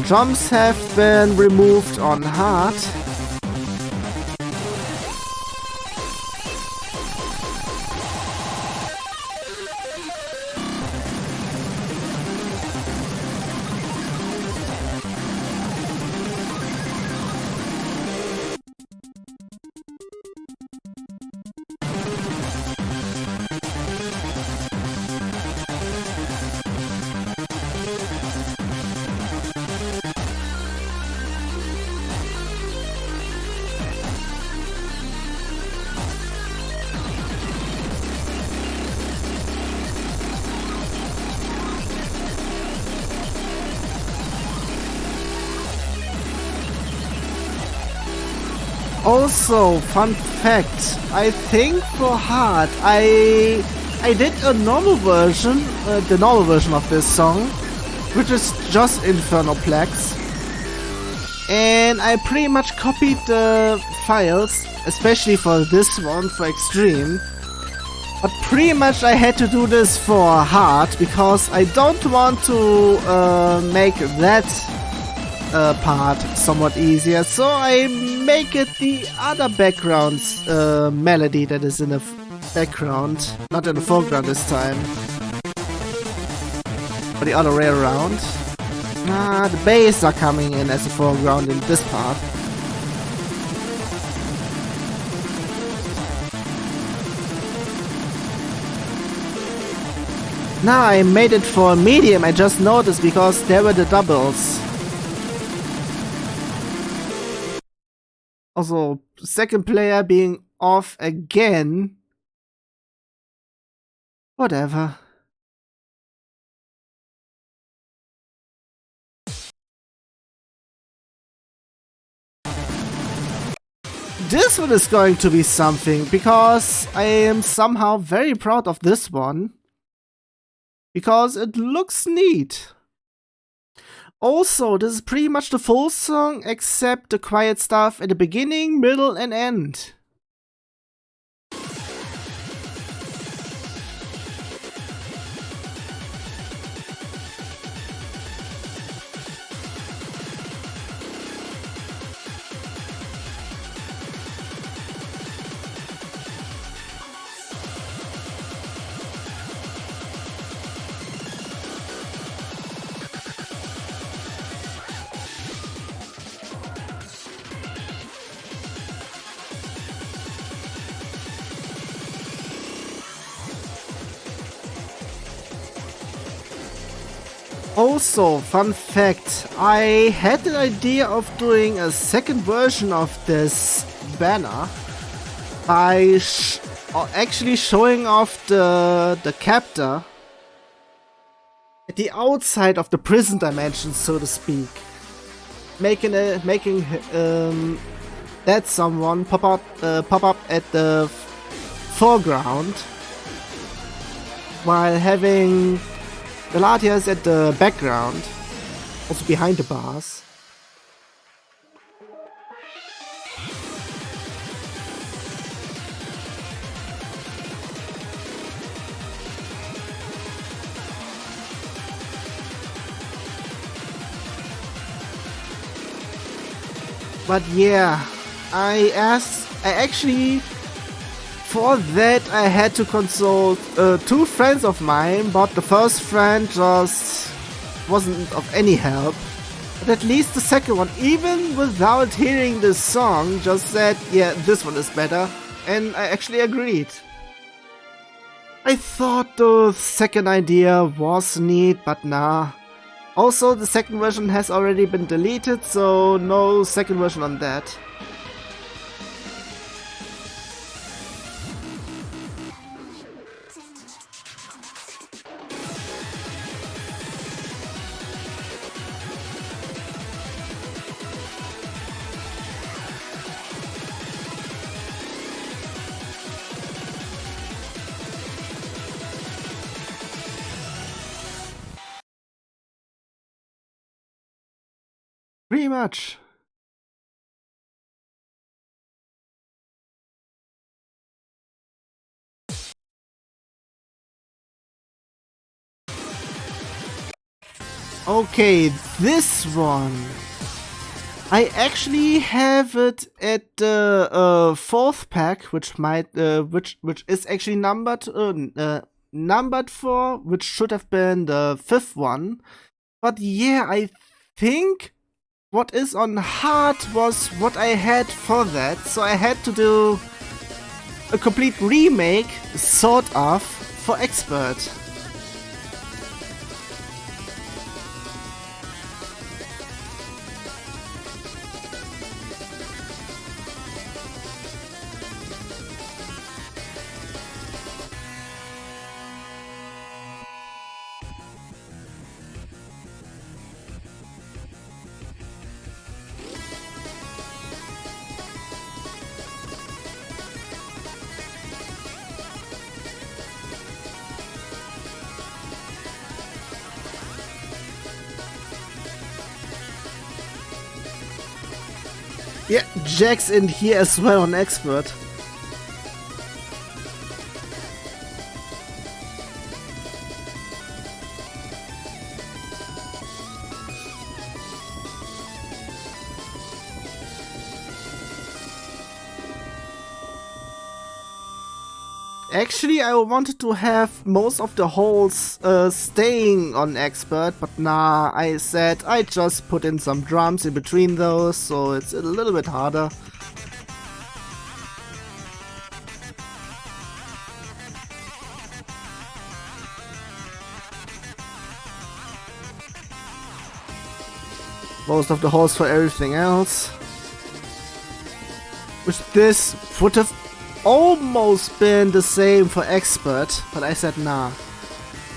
Drums have been removed on hard. Also, fun fact, I think for hard, I did a normal version, the normal version of this song, which is just Infernoplex, and I pretty much copied the files, especially for this one, for Extreme, but pretty much I had to do this for hard, because I don't want to make that part somewhat easier, so I make it the other background's melody that is in the background, not in the foreground this time, or the other way around. The bass are coming in as a foreground in this part. Now I made it for medium, I just noticed because there were the doubles. Also, second player being off again. Whatever. This one is going to be something, because I am somehow very proud of this one. Because it looks neat. Also, this is pretty much the full song, except the quiet stuff at the beginning, middle, and end. Also, fun fact, I had the idea of doing a second version of this banner by actually showing off the captor at the outside of the prison dimension, so to speak, making that someone pop up at the foreground while having the Latias at the background, also behind the bars. But yeah, for that I had to consult two friends of mine, but the first friend just wasn't of any help. But at least the second one, even without hearing the song, just said, yeah, this one is better. And I actually agreed. I thought the second idea was neat, but nah. Also, the second version has already been deleted, so no second version on that. Pretty much. Okay, this one. I actually have it at the fourth pack, which might, which is actually numbered for, which should have been the fifth one. But yeah, I think what is on hard was what I had for that, so I had to do a complete remake, sort of, for expert. Yeah, Jack's in here as well on expert. Actually, I wanted to have most of the holes staying on expert, but nah, I said I just put in some drums in between those, so it's a little bit harder. Most of the holes for everything else. Which this would have almost been the same for expert, but I said nah.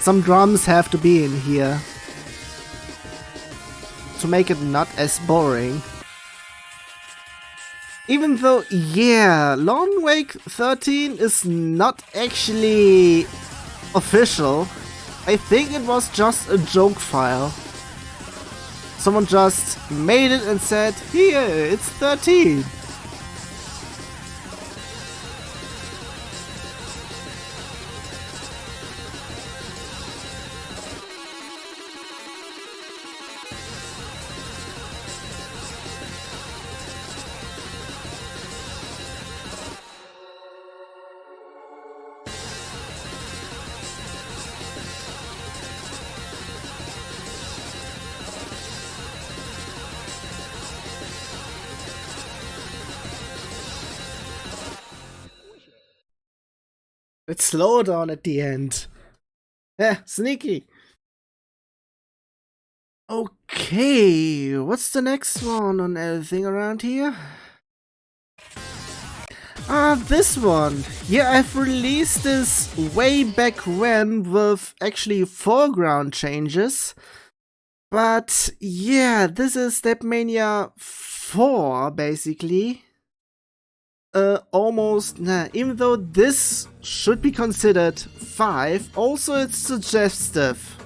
Some drums have to be in here to make it not as boring. Even though, yeah, Long Wake 13 is not actually official. I think it was just a joke file. Someone just made it and said, here, it's 13. Let's slow down at the end. Yeah, sneaky. Okay, what's the next one on everything around here? This one. Yeah, I've released this way back when with actually foreground changes. But yeah, this is StepMania 4, basically. Almost, nah, even though this should be considered 5, also it's suggestive.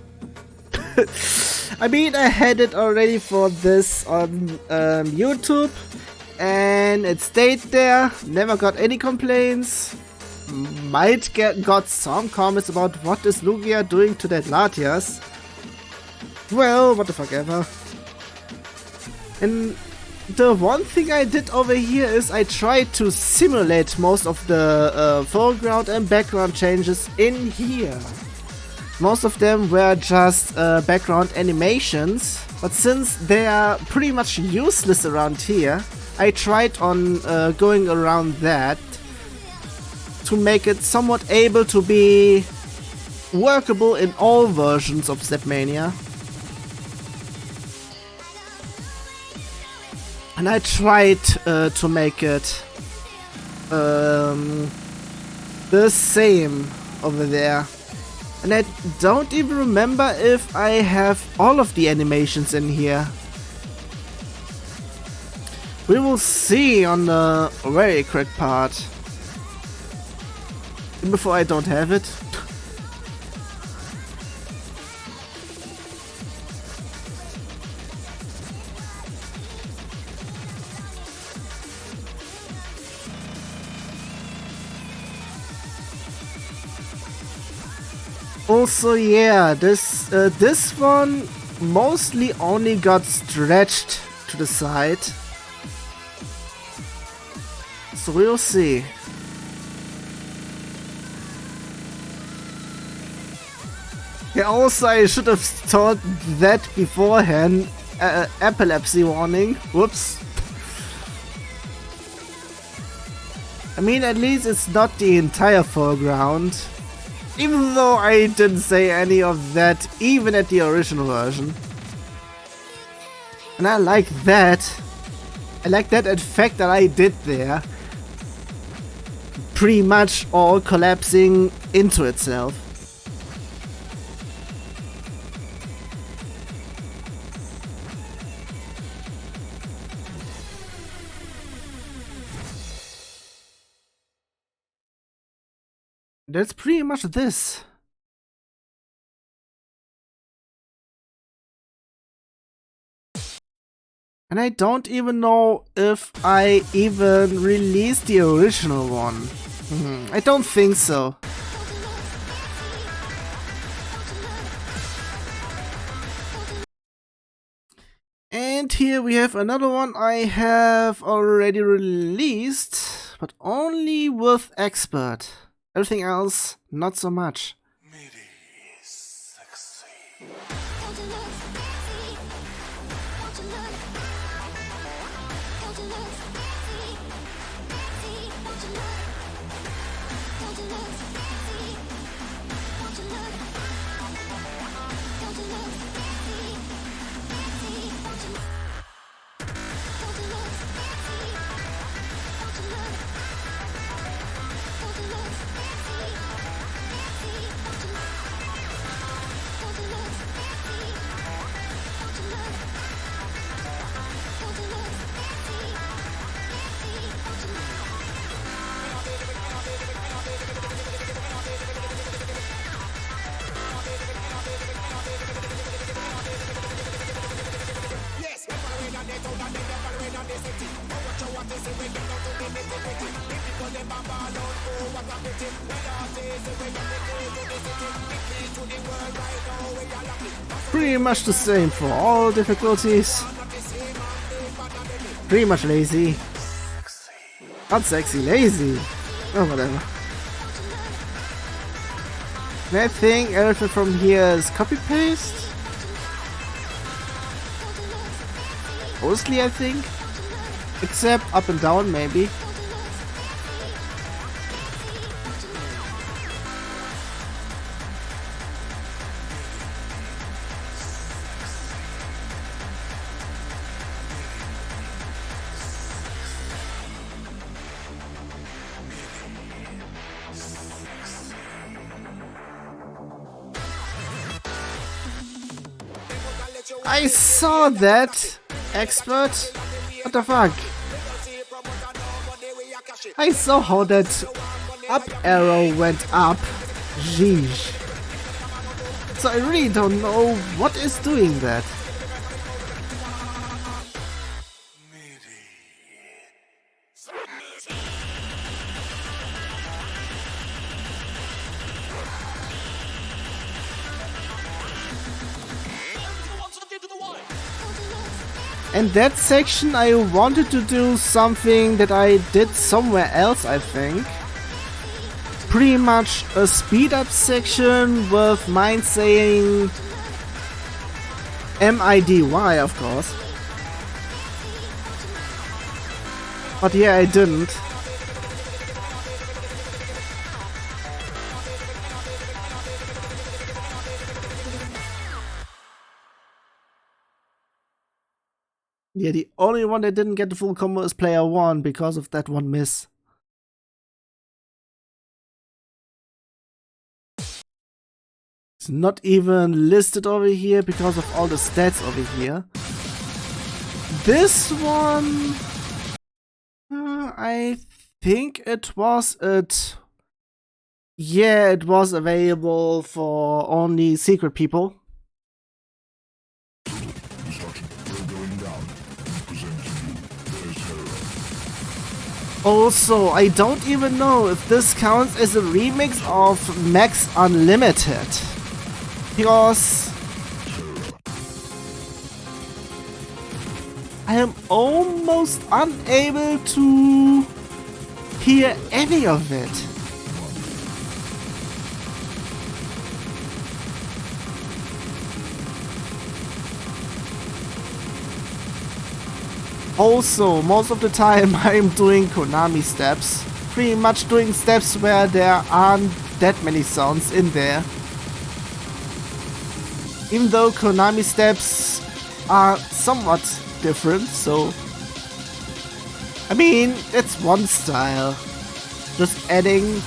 I mean, I had it already for this on YouTube, and it stayed there, never got any complaints. Might got some comments about what is Lugia doing to that Latias. Well, what the fuck ever. And the one thing I did over here is I tried to simulate most of the foreground and background changes in here. Most of them were just background animations, but since they are pretty much useless around here, I tried on going around that to make it somewhat able to be workable in all versions of StepMania. And I tried to make it the same over there. And I don't even remember if I have all of the animations in here. We will see on the very correct part. Even before I don't have it. Also, yeah, this one mostly only got stretched to the side. So we'll see. Yeah, also I should have thought that beforehand. Epilepsy warning. Whoops. I mean, at least it's not the entire foreground. Even though I didn't say any of that, even at the original version. And I like that. I like that effect that I did there. Pretty much all collapsing into itself. That's pretty much this. And I don't even know if I even released the original one. I don't think so. And here we have another one I have already released, but only with expert. Everything else, not so much. Pretty much the same for all difficulties. Pretty much lazy. Not sexy, lazy. Oh, whatever. And I think everything from here is copy-paste. Mostly, I think. Except up and down, maybe. I saw that, expert. What the fuck? I saw how that up arrow went up. Jeez. So I really don't know what is doing that. And that section I wanted to do something that I did somewhere else, I think. pretty much a speed up section with mine saying MIDY, of course. But yeah, I didn't. Yeah, the only one that didn't get the full combo is player 1 because of that one miss. It's not even listed over here because of all the stats over here. This one, I think it was yeah, it was available for only secret people. Also, I don't even know if this counts as a remix of Max Unlimited, because I am almost unable to hear any of it. Also, most of the time I'm doing Konami steps. Pretty much doing steps where there aren't that many sounds in there. Even though Konami steps are somewhat different, so... I mean, it's one style. Just adding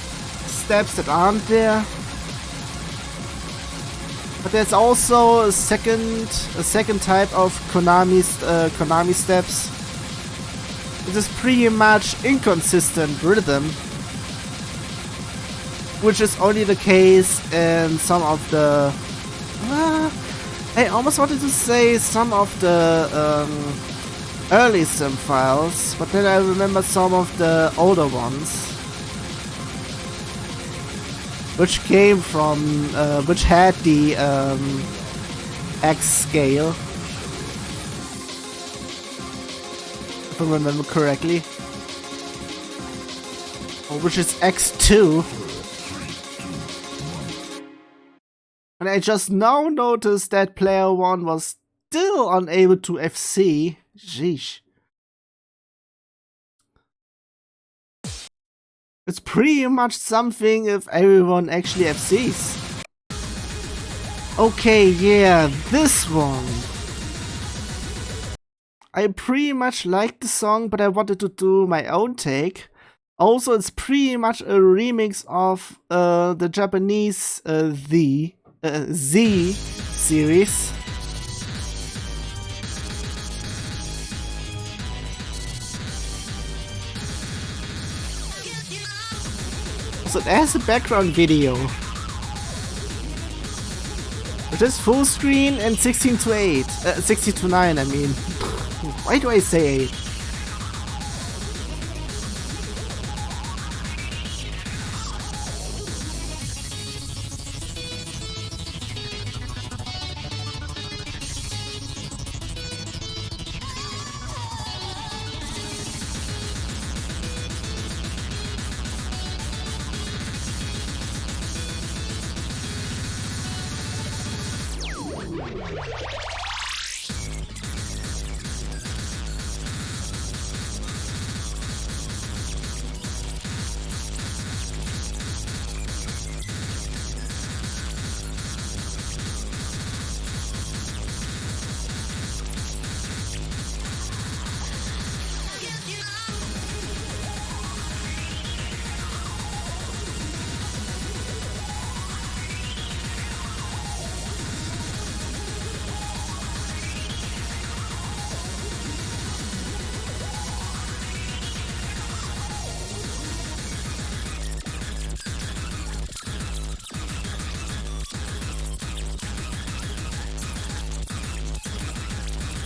steps that aren't there. But there's also a second type of Konami steps. It is pretty much inconsistent rhythm, which is only the case in some of the... I almost wanted to say some of the early simfiles, but then I remember some of the older ones, which came from, which had the X scale. If I remember correctly, which is X2. And I just now noticed that player 1 was still unable to FC. Sheesh. It's pretty much something if everyone actually FCs. Okay, yeah, this one. I pretty much liked the song, but I wanted to do my own take. Also, it's pretty much a remix of the Japanese Z series. So there's a background video, which is full screen and 16:8, 16:9. I mean, why do I say 8?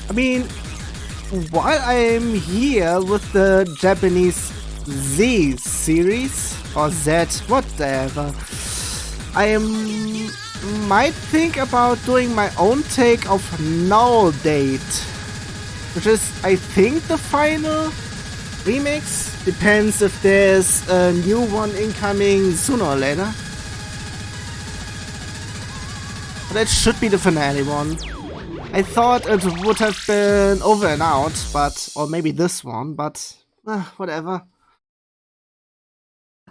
I mean, while I'm here with the Japanese Z series, or Z, whatever, I might think about doing my own take of Null Date, which is, I think, the final remix. Depends if there's a new one incoming sooner or later. But it should be the finale one. I thought it would have been Over and Out, but or maybe this one, but whatever.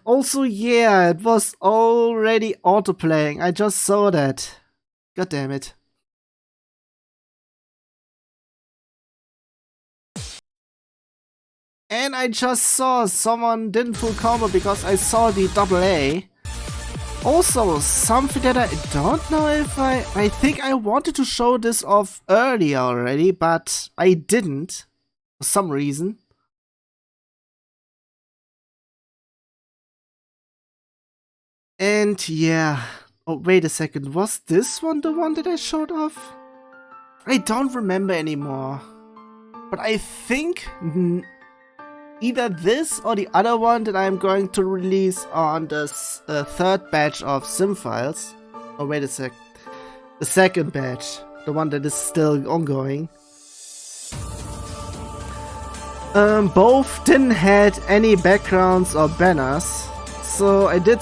Also, yeah, it was already auto-playing. I just saw that. God damn it. And I just saw someone didn't full combo because I saw the AA. Also, something that I don't know if I think I wanted to show this off earlier already, but I didn't for some reason. And yeah, oh wait a second, was this one the one that I showed off? I don't remember anymore, but I think either this or the other one that I'm going to release on the third batch of simfiles. Oh wait a sec, the second batch, the one that is still ongoing. Both didn't had any backgrounds or banners, so I did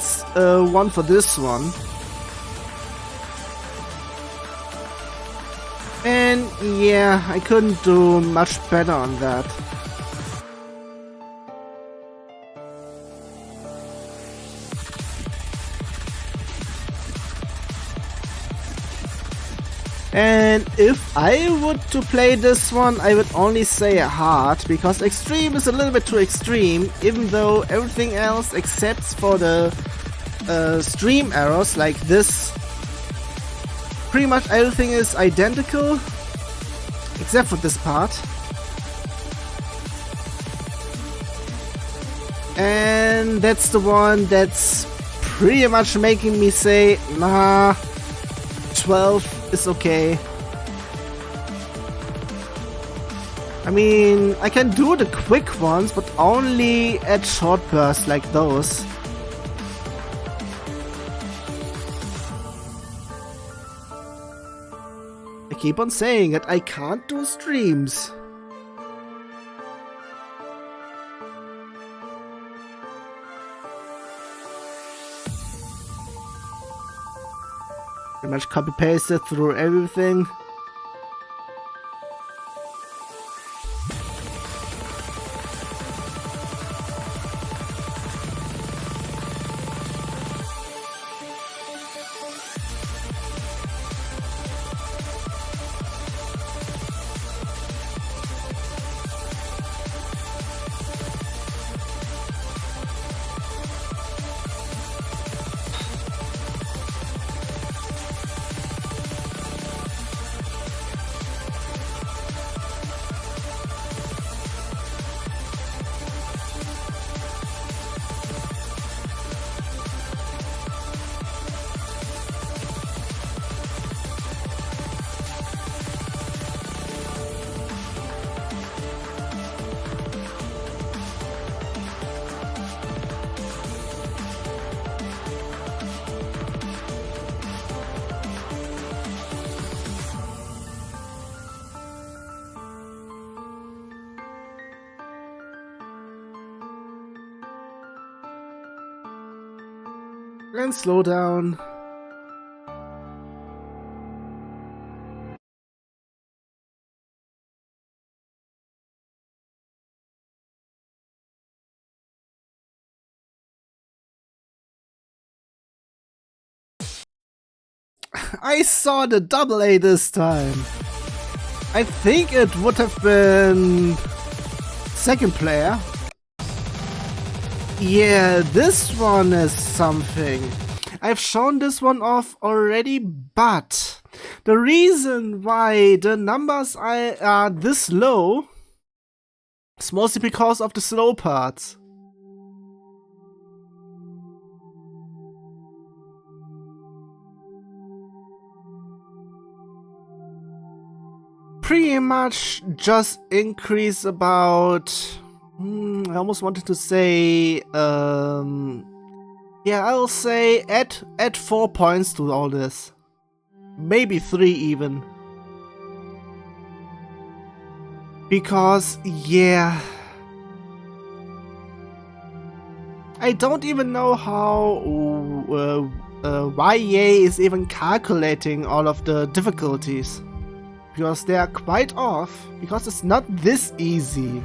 one for this one. And yeah, I couldn't do much better on that. And if I would to play this one, I would only say hard, because extreme is a little bit too extreme, even though everything else except for the stream errors like this, pretty much everything is identical, except for this part. And that's the one that's pretty much making me say, nah, 12 is okay. I mean, I can do the quick ones, but only at short bursts like those. I keep on saying it, I can't do streams. Pretty much copy pasted through everything. And slow down. I saw the AA this time. I think it would have been second player. Yeah, this one is something. I've shown this one off already, but the reason why the numbers are this low is mostly because of the slow parts. Pretty much just increase about... I almost wanted to say, yeah, I'll say add 4 points to all this. Maybe 3 even. Because, yeah, I don't even know how waiei is even calculating all of the difficulties. Because they are quite off, because it's not this easy.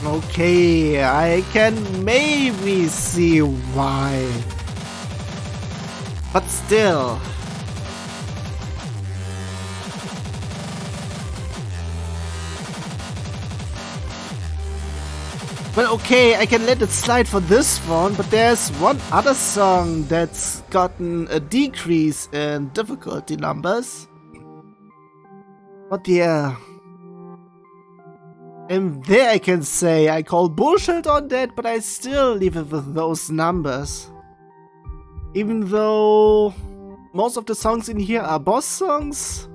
Okay, I can maybe see why. But still. Well, okay, I can let it slide for this one, but there's one other song that's gotten a decrease in difficulty numbers. But yeah. And there I can say I call bullshit on that, but I still leave it with those numbers. Even though most of the songs in here are boss songs,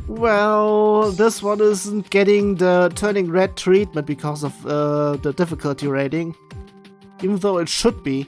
well, this one isn't getting the turning red treatment because of the difficulty rating, even though it should be.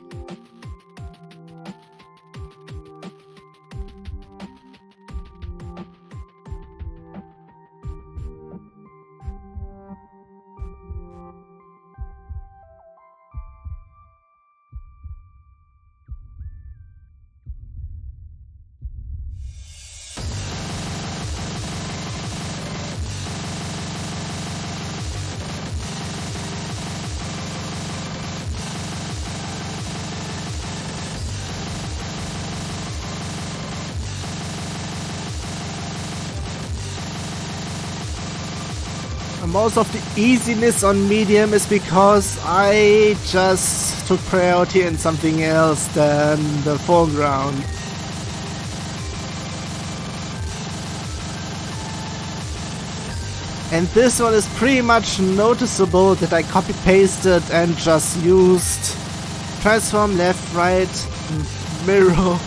Most of the easiness on medium is because I just took priority in something else than the foreground. And this one is pretty much noticeable that I copy pasted and just used transform left, right, mirror.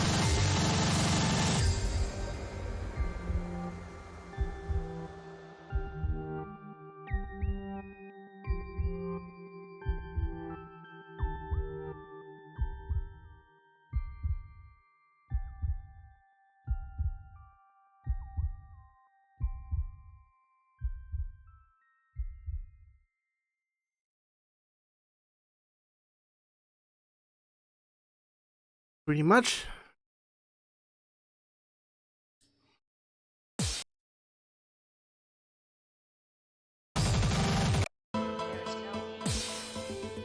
Pretty much.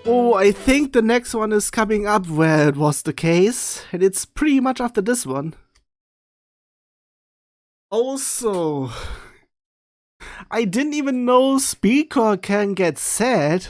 Oh, I think the next one is coming up where it was the case, and it's pretty much after this one. Also, I didn't even know speedcore can get sad.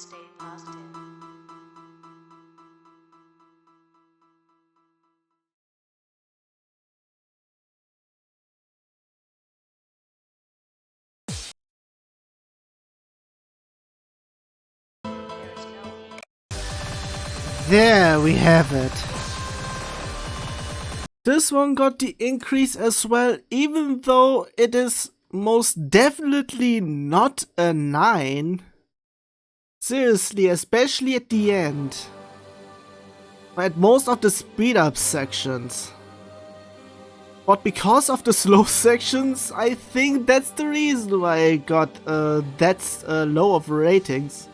stay positive. There's no need. There we have it. This one got the increase as well, even though it is most definitely not a 9. Seriously, especially at the end. Or at most of the speed up sections. But because of the slow sections, I think that's the reason why I got that low of ratings.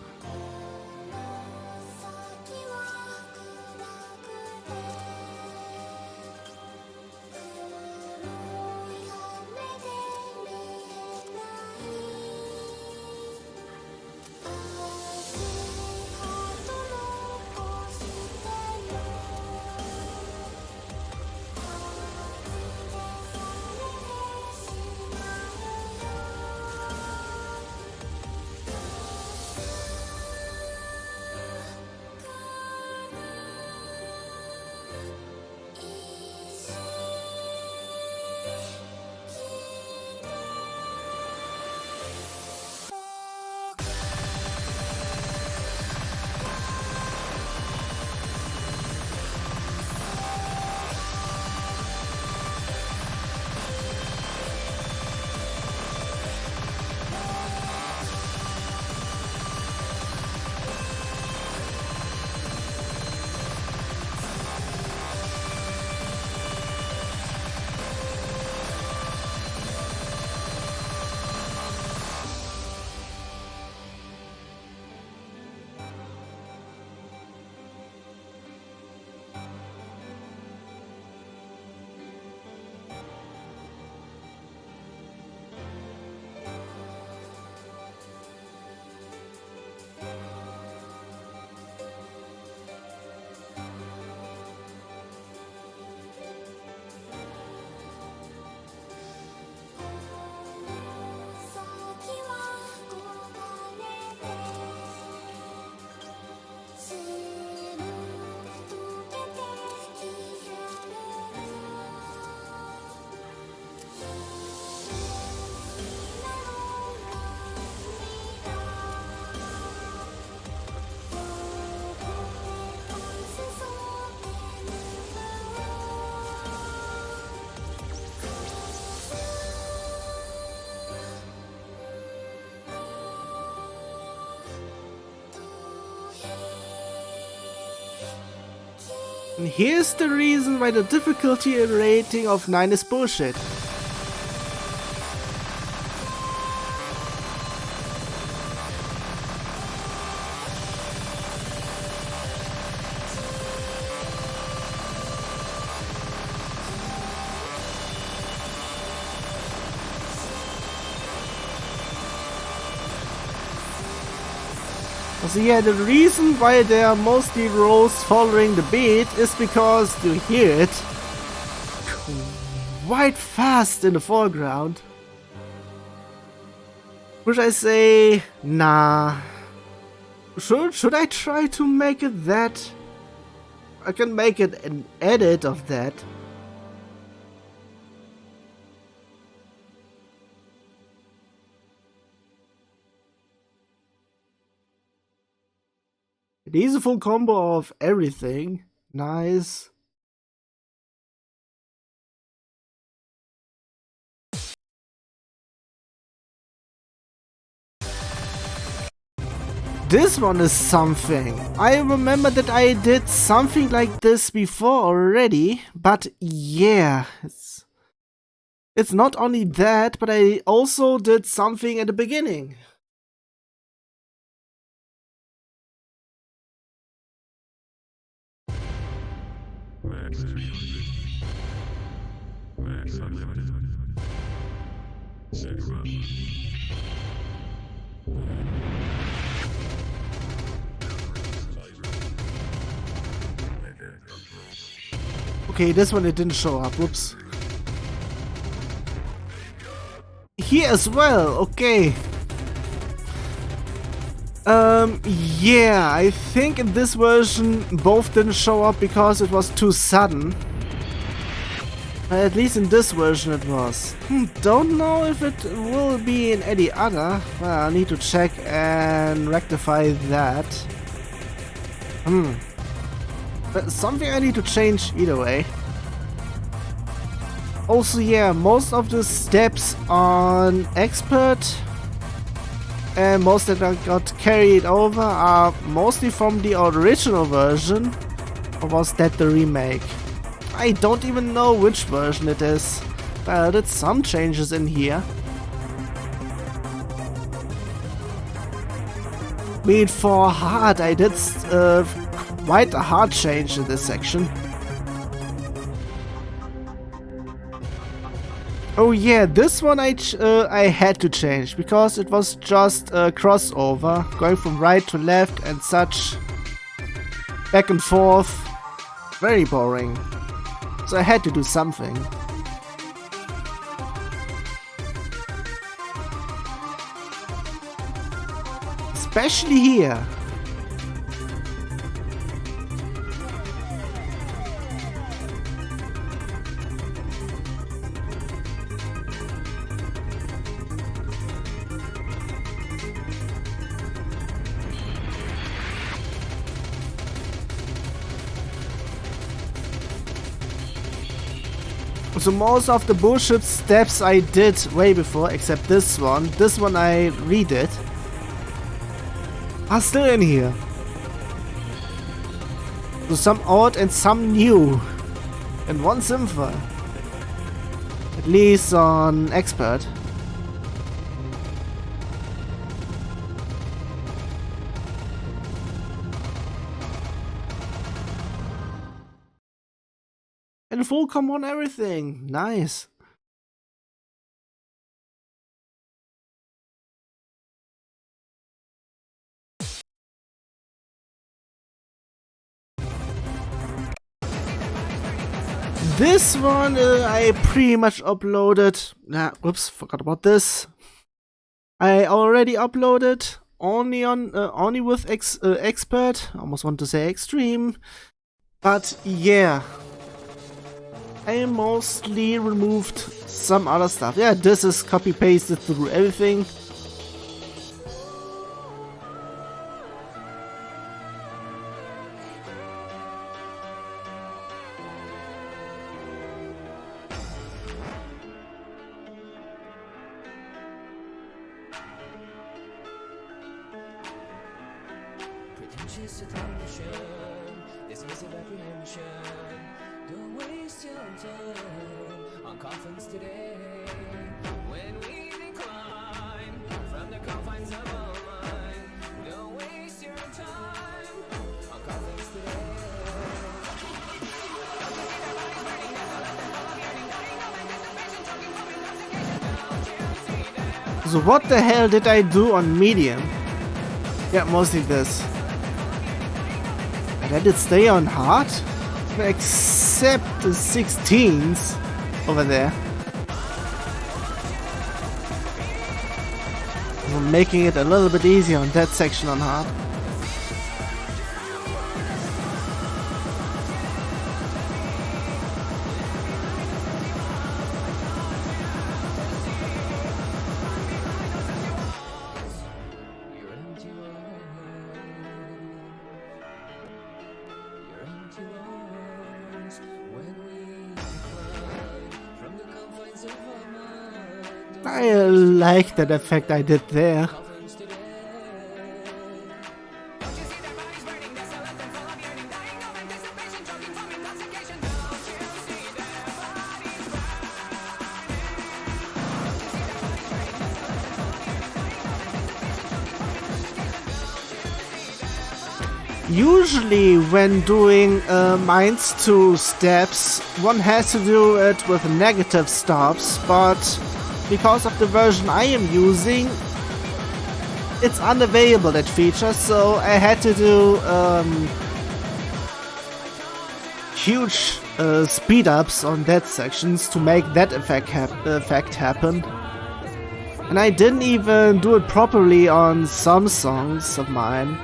And here's the reason why the difficulty rating of 9 is bullshit. So yeah, the reason why there are mostly rows following the beat is because you hear it quite fast in the foreground. Would I say, nah. Should I try to make it that? I can make it an edit of that. It is a full combo of everything. Nice. This one is something. I remember that I did something like this before already, but yeah, it's not only that, but I also did something at the beginning. Okay, this one it didn't show up, whoops. Here as well, okay. Yeah, I think in this version both didn't show up because it was too sudden. At least in this version it was. Don't know if it will be in any other. Well, I need to check and rectify that. But something I need to change either way. Also, yeah, most of the steps on Expert and most that got carried over are mostly from the original version. Or was that the remake? I don't even know which version it is. But I did some changes in here. I mean, for hard, I did quite a hard change in this section. Oh yeah, this one I had to change because it was just a crossover, going from right to left and such, back and forth. Very boring. So I had to do something. Especially here. So most of the bullshit steps I did way before, except this one. This one I redid. Are still in here. So some old and some new. And one simfile. At least on Expert. And full combo on everything. Nice. This one I pretty much uploaded. Oops, forgot about this. I already uploaded only with Expert. I almost want to say Extreme, but yeah. I mostly removed some other stuff. Yeah, this is copy pasted through everything. So what the hell did I do on medium? Yeah, mostly this. And I did stay on hard? Except the 16s over there. I'm making it a little bit easier on that section on hard. I like that effect I did there. Usually when doing mines to steps, one has to do it with negative stops, but because of the version I am using, it's unavailable, that feature, so I had to do huge speed ups on that sections to make that effect happen. And I didn't even do it properly on some songs of mine.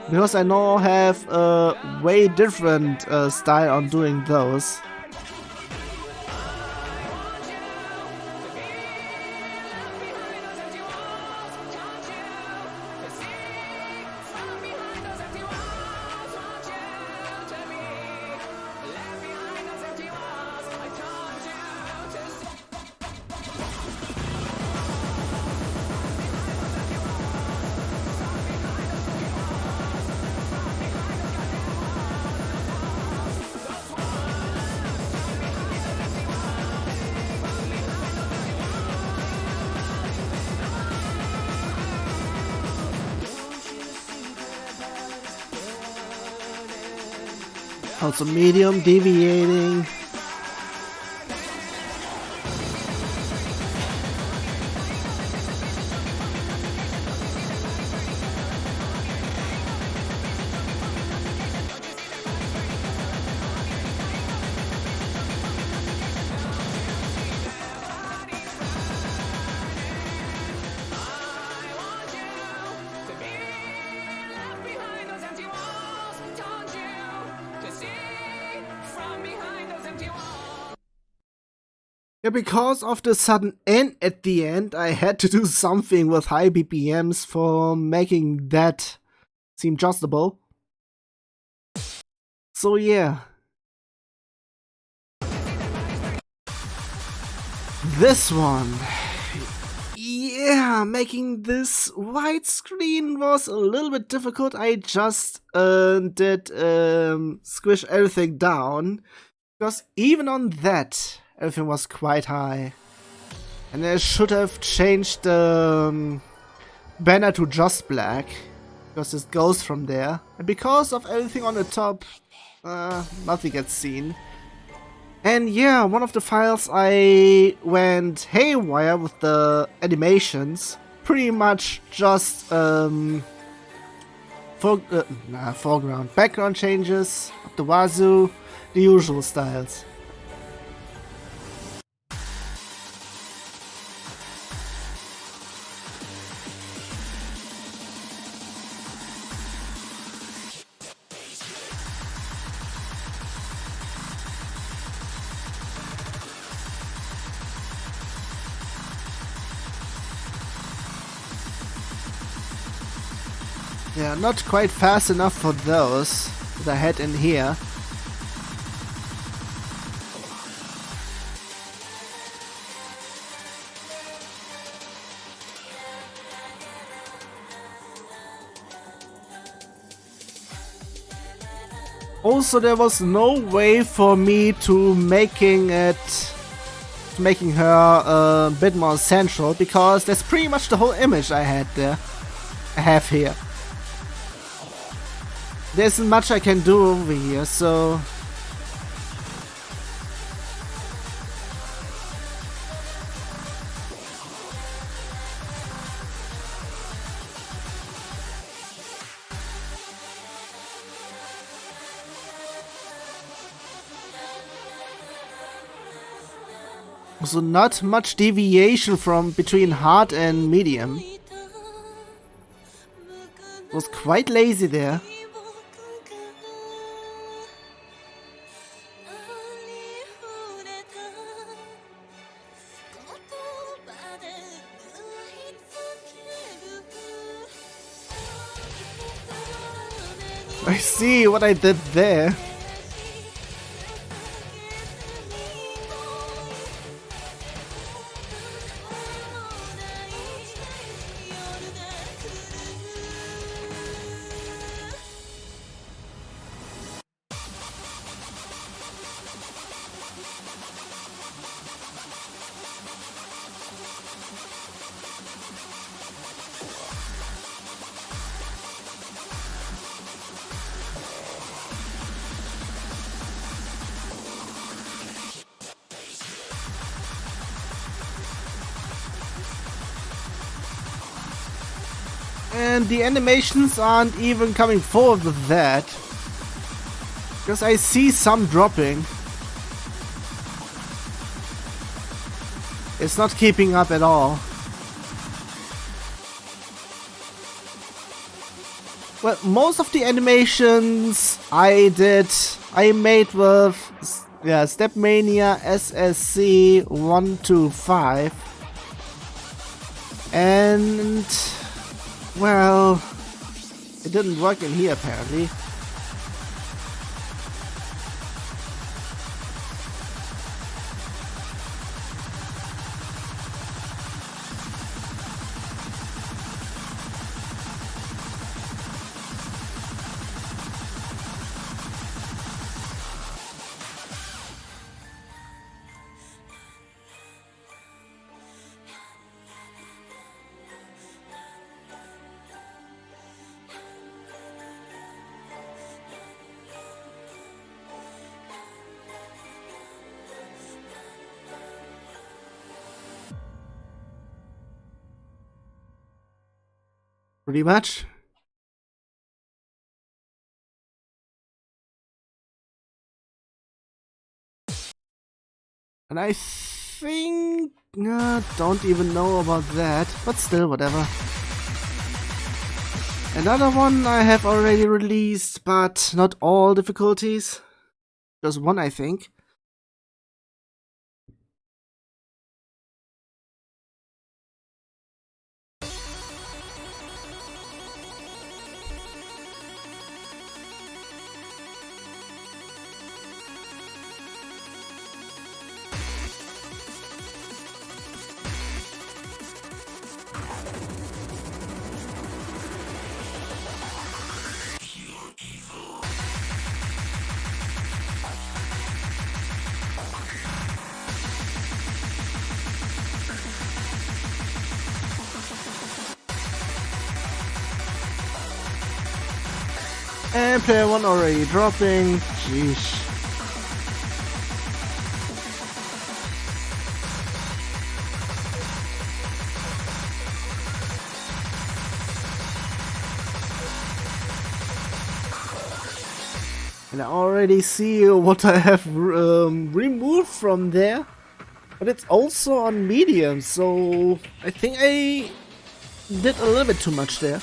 Because I now have a way different style on doing those. Also medium deviating. Yeah, because of the sudden end at the end, I had to do something with high BPMs for making that seem adjustable. So yeah. This one. Yeah, making this widescreen was a little bit difficult. I just did squish everything down. Because even on that, everything was quite high. And I should have changed the banner to just black. Because it goes from there. And because of everything on the top, nothing gets seen. And yeah, one of the files I went haywire with the animations. Pretty much just foreground, background changes, up the wazoo, the usual styles. Yeah, not quite fast enough for those that I had in here. Also, there was no way for me to making her a bit more central, because that's pretty much the whole image I have here. There isn't much I can do over here, so not much deviation from between hard and medium. Was quite lazy there. I see what I did there. And the animations aren't even coming forward with that. Because I see some dropping. It's not keeping up at all. Well, most of the animations I made with StepMania SSC 125. And well, it didn't work in here apparently. Pretty much. And I think... don't even know about that, but still, whatever. Another one I have already released, but not all difficulties. Just one, I think. And player 1 already dropping. Jeez. And I already see what I have removed from there. But it's also on medium, so I think I did a little bit too much there.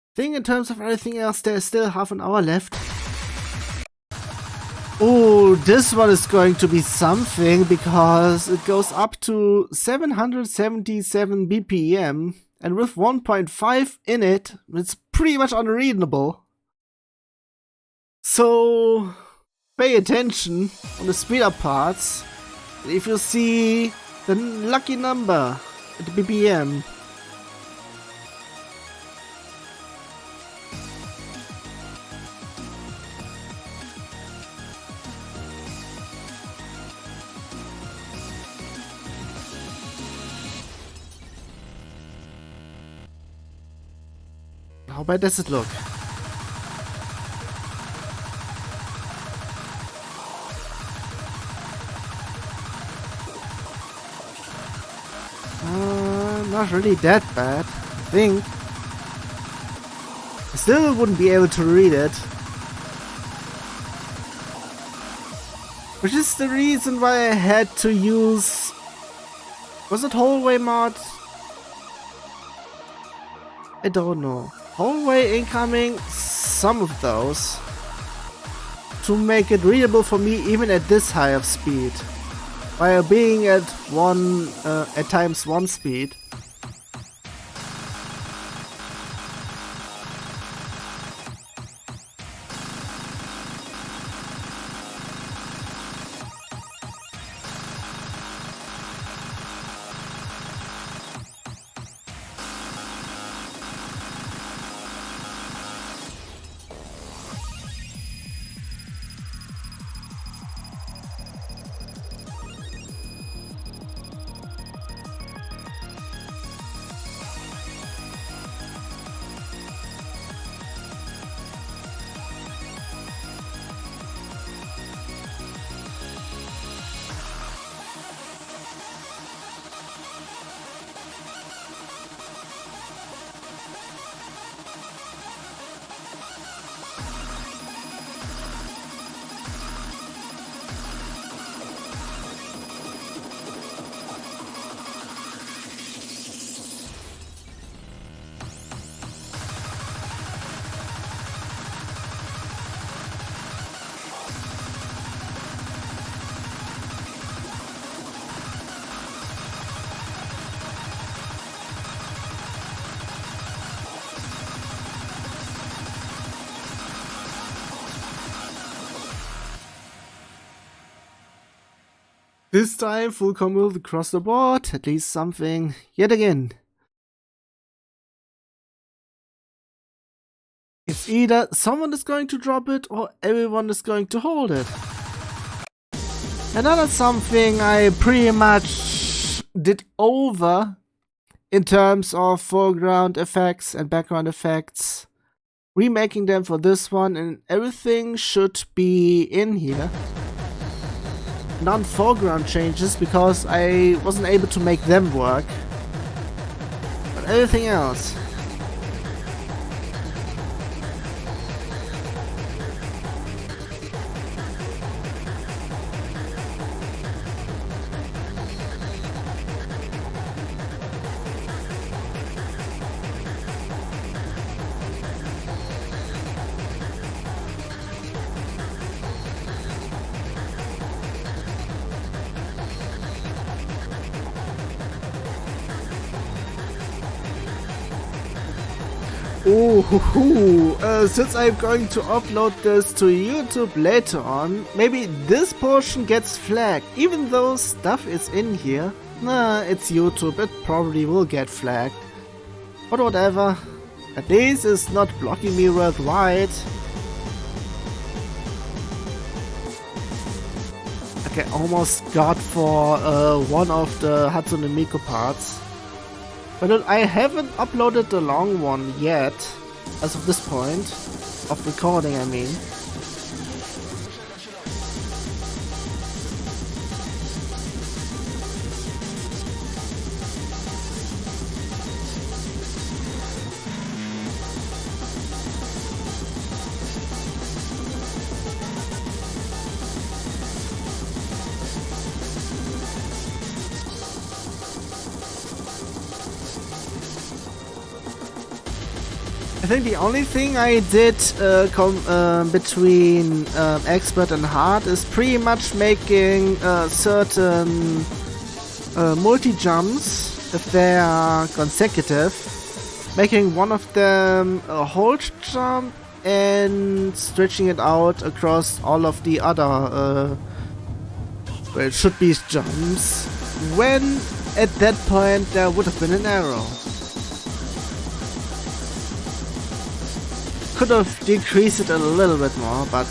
I think in terms of everything else, there's still half an hour left. Oh, this one is going to be something because it goes up to 777 BPM, and with 1.5 in it, it's pretty much unreadable. So pay attention on the speed up parts. If you see the lucky number at the BPM, how bad does it look? Not really that bad, I think. I still wouldn't be able to read it. Which is the reason why I had to use... Was it hallway mod? I don't know. Hallway incoming, some of those, to make it readable for me even at this high of speed. while being at times 1 speed. This time, full combo across the board, at least something, yet again. It's either someone is going to drop it or everyone is going to hold it. Another something I pretty much did over in terms of foreground effects and background effects. Remaking them for this one, and everything should be in here. Non-foreground changes because I wasn't able to make them work, but everything else. Since I'm going to upload this to YouTube later on, maybe this portion gets flagged. Even though stuff is in here, nah, it's YouTube, it probably will get flagged. But whatever, at least it's not blocking me worldwide. Okay, almost got for one of the Hatsune Miku parts. But I haven't uploaded the long one yet, as of this point, of recording I mean. I think the only thing I did between expert and hard is pretty much making certain multi-jumps, if they are consecutive, making one of them a hold jump and stretching it out across all of the other well, it should be jumps, when at that point there would have been an arrow. Could have decreased it a little bit more, but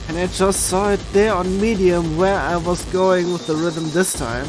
and I just saw it there on medium where I was going with the rhythm this time.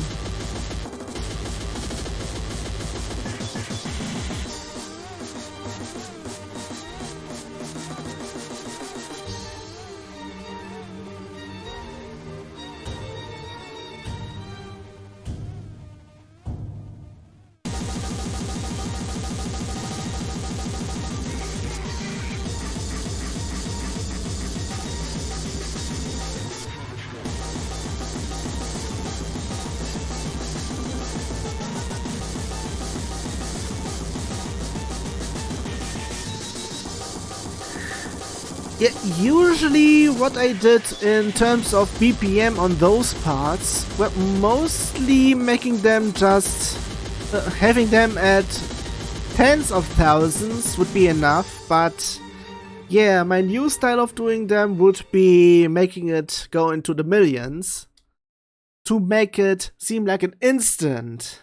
Yeah, usually what I did in terms of BPM on those parts were mostly making them just having them at tens of thousands would be enough, but yeah, my new style of doing them would be making it go into the millions to make it seem like an instant,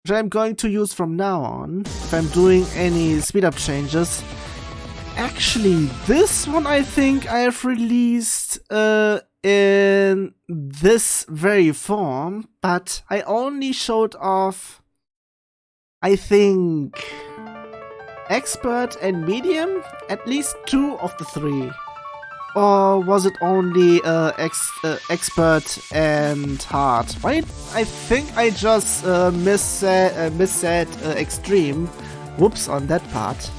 which I'm going to use from now on if I'm doing any speed up changes. Actually, this one I think I have released in this very form, but I only showed off, I think, expert and medium, at least 2 of the 3. Or was it only expert and hard? Why? I think I just missaid extreme. Whoops on that part.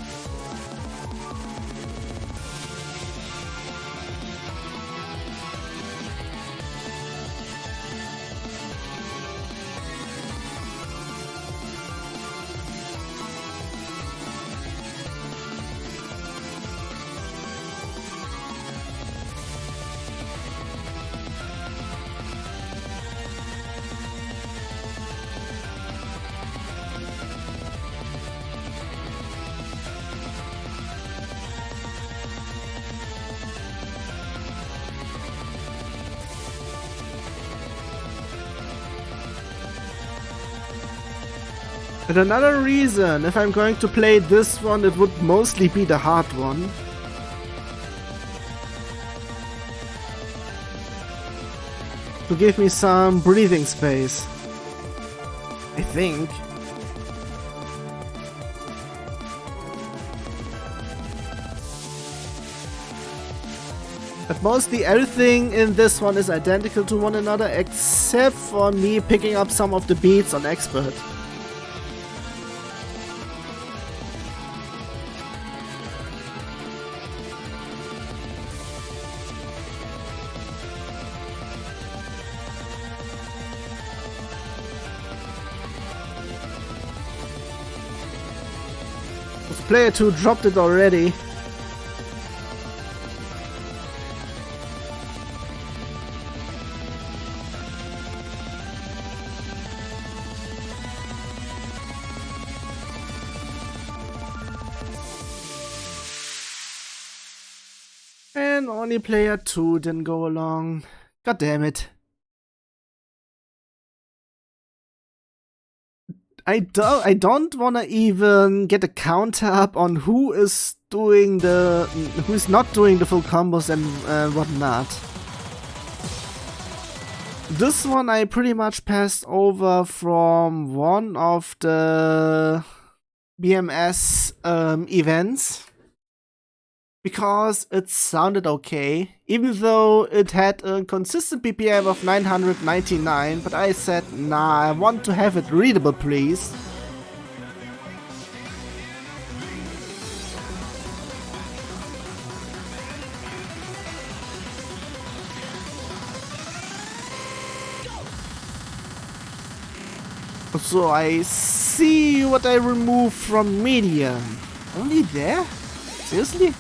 And another reason, if I'm going to play this one, it would mostly be the hard one. To give me some breathing space, I think. But mostly everything in this one is identical to one another, except for me picking up some of the beats on expert. Player 2 dropped it already. And only player 2 didn't go along. God damn it. I don't wanna even get a counter up on who is not doing the full combos and whatnot. This one I pretty much passed over from one of the BMS events because it sounded okay, even though it had a consistent BPM of 999, but I said, nah, I want to have it readable, please. So I see what I removed from medium. Only there? Seriously?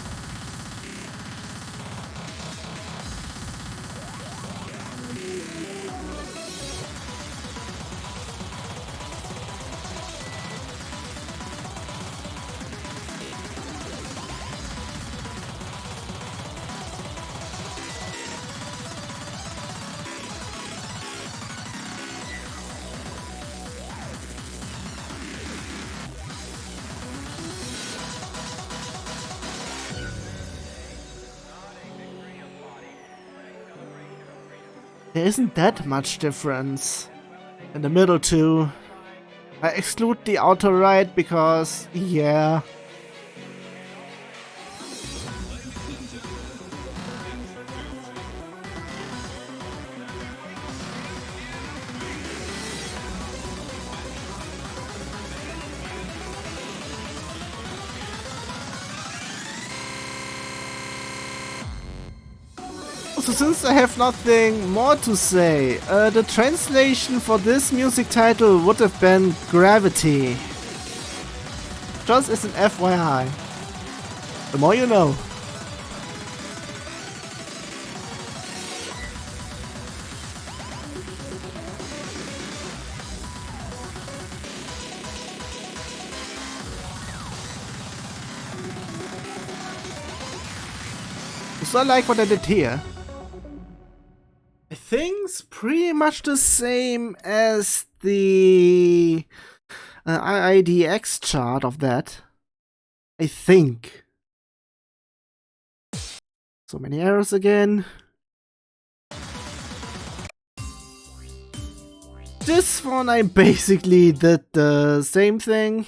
There isn't that much difference in the middle two. I exclude the auto right because, yeah. So since I have nothing more to say, the translation for this music title would have been Gravity. Just as an FYI. The more you know. So I like what I did here. I think it's pretty much the same as the IIDX chart of that. I think. So many errors again. This one I basically did the same thing.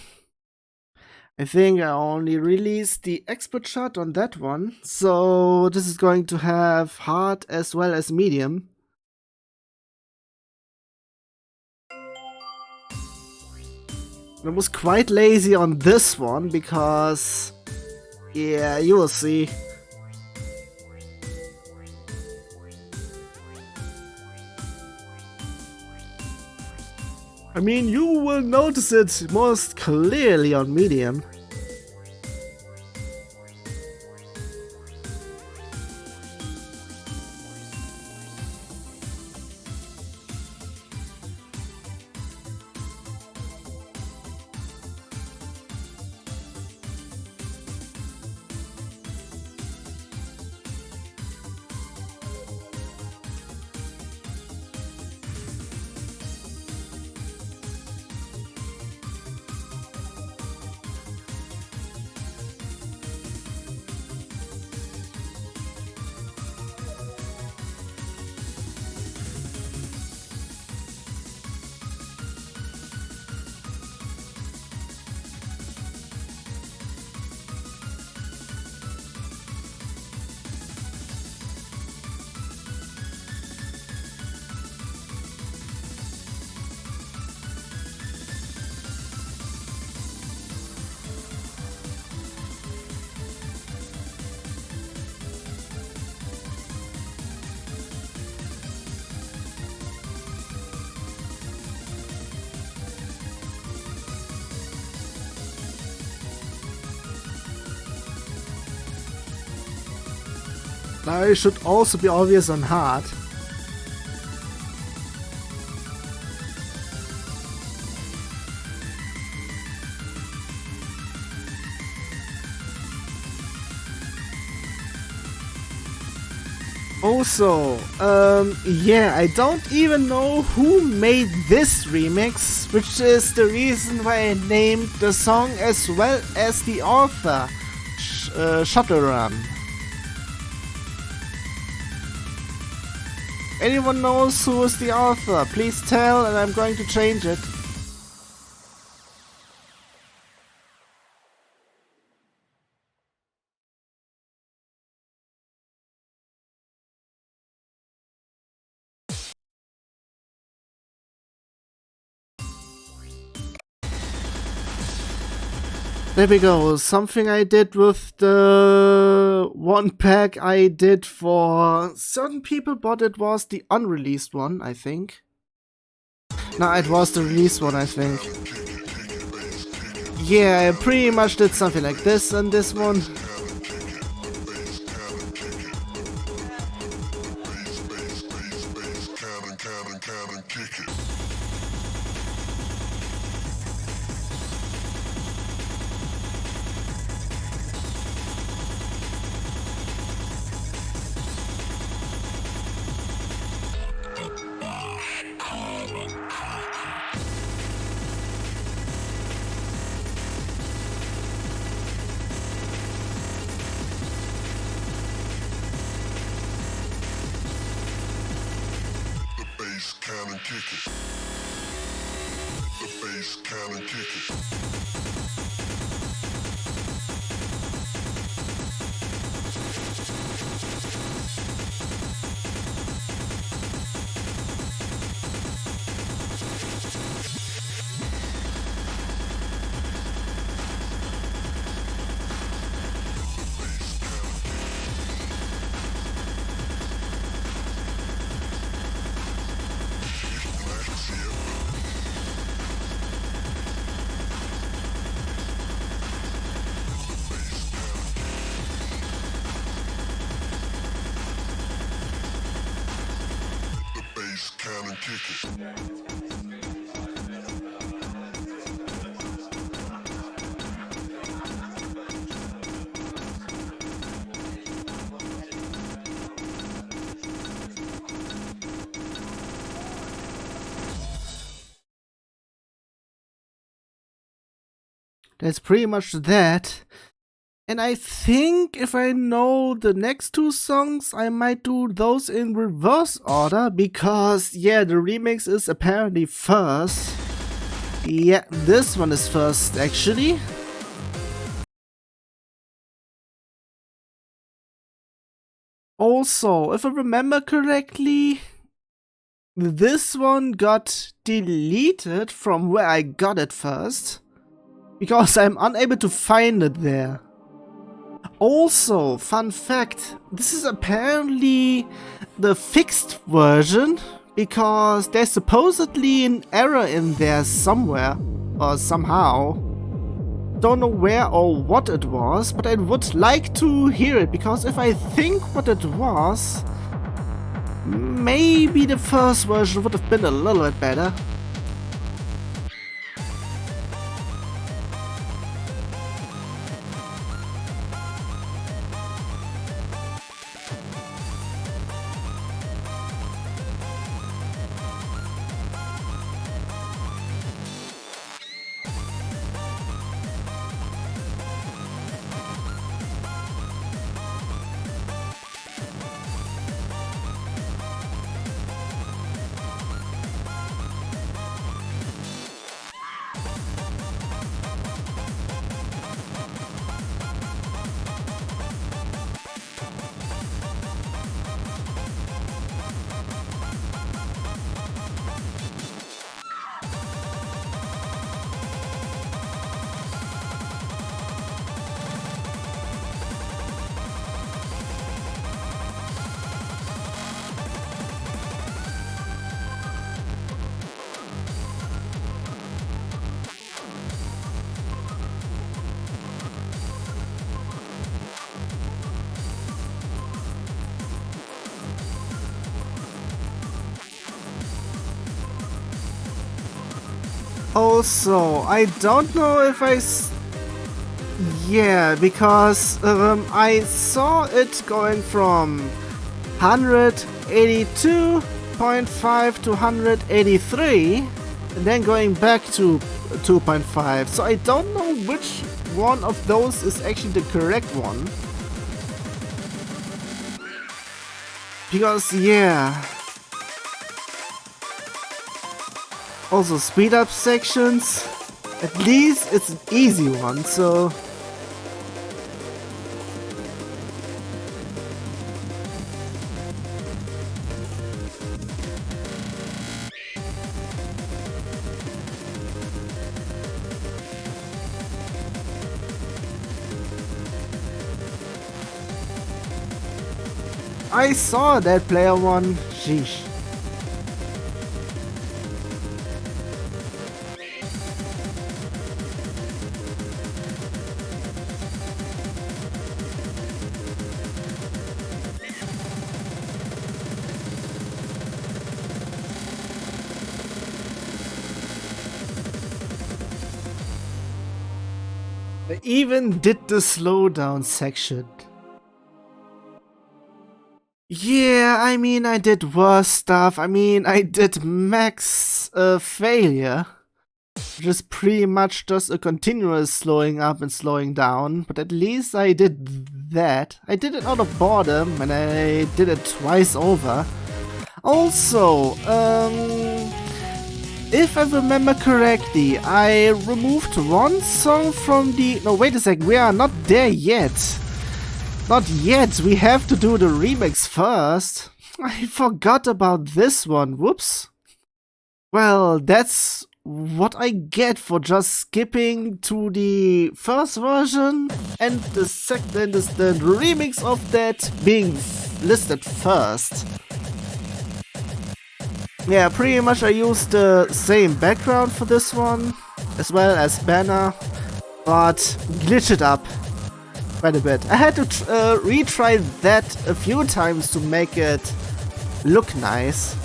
I think I only released the expert chart on that one, so this is going to have hard as well as medium. I was quite lazy on this one because, yeah, you will see. I mean, you will notice it most clearly on medium. Now it should also be obvious on hard. Also, yeah, I don't even know who made this remix, which is the reason why I named the song as well as the author, Shuttle Run. Anyone knows who is the author? Please tell, and I'm going to change it. There we go, something I did with the one pack I did for certain people, but it was the unreleased one, I think. No, it was the released one, I think. Yeah, I pretty much did something like this on this one. That's pretty much that. And I think if I know the next two songs, I might do those in reverse order, because yeah, the remix is apparently first. Yeah, this one is first actually. Also, if I remember correctly, this one got deleted from where I got it first, because I'm unable to find it there. Also, fun fact, this is apparently the fixed version, because there's supposedly an error in there somewhere, or somehow. Don't know where or what it was, but I would like to hear it, because if I think what it was, maybe the first version would have been a little bit better. Also, I don't know if yeah, because I saw it going from 182.5 to 183, and then going back to 2.5. So I don't know which one of those is actually the correct one. Because, yeah. Also, speed up sections, at least it's an easy one, so. I saw that player one, sheesh. I even did the slowdown section. Yeah, I mean, I did worse stuff. I mean, I did max failure, which is pretty much just a continuous slowing up and slowing down, but at least I did that. I did it out of boredom, and I did it twice over. Also, if I remember correctly, I removed one song from the... No, wait a second, we are not there yet. Not yet, we have to do the remix first. I forgot about this one, whoops. Well, that's what I get for just skipping to the first version and the remix of that being listed first. Yeah, pretty much I used the same background for this one, as well as banner, but glitched it up quite a bit. I had to retry that a few times to make it look nice.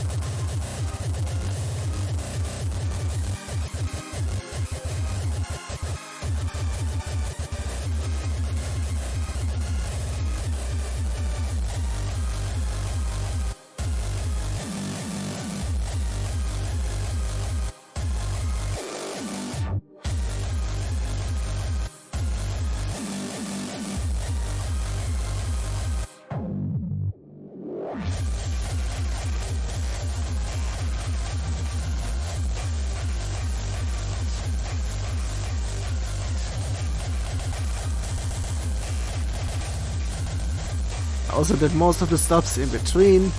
I also did most of the stops in between.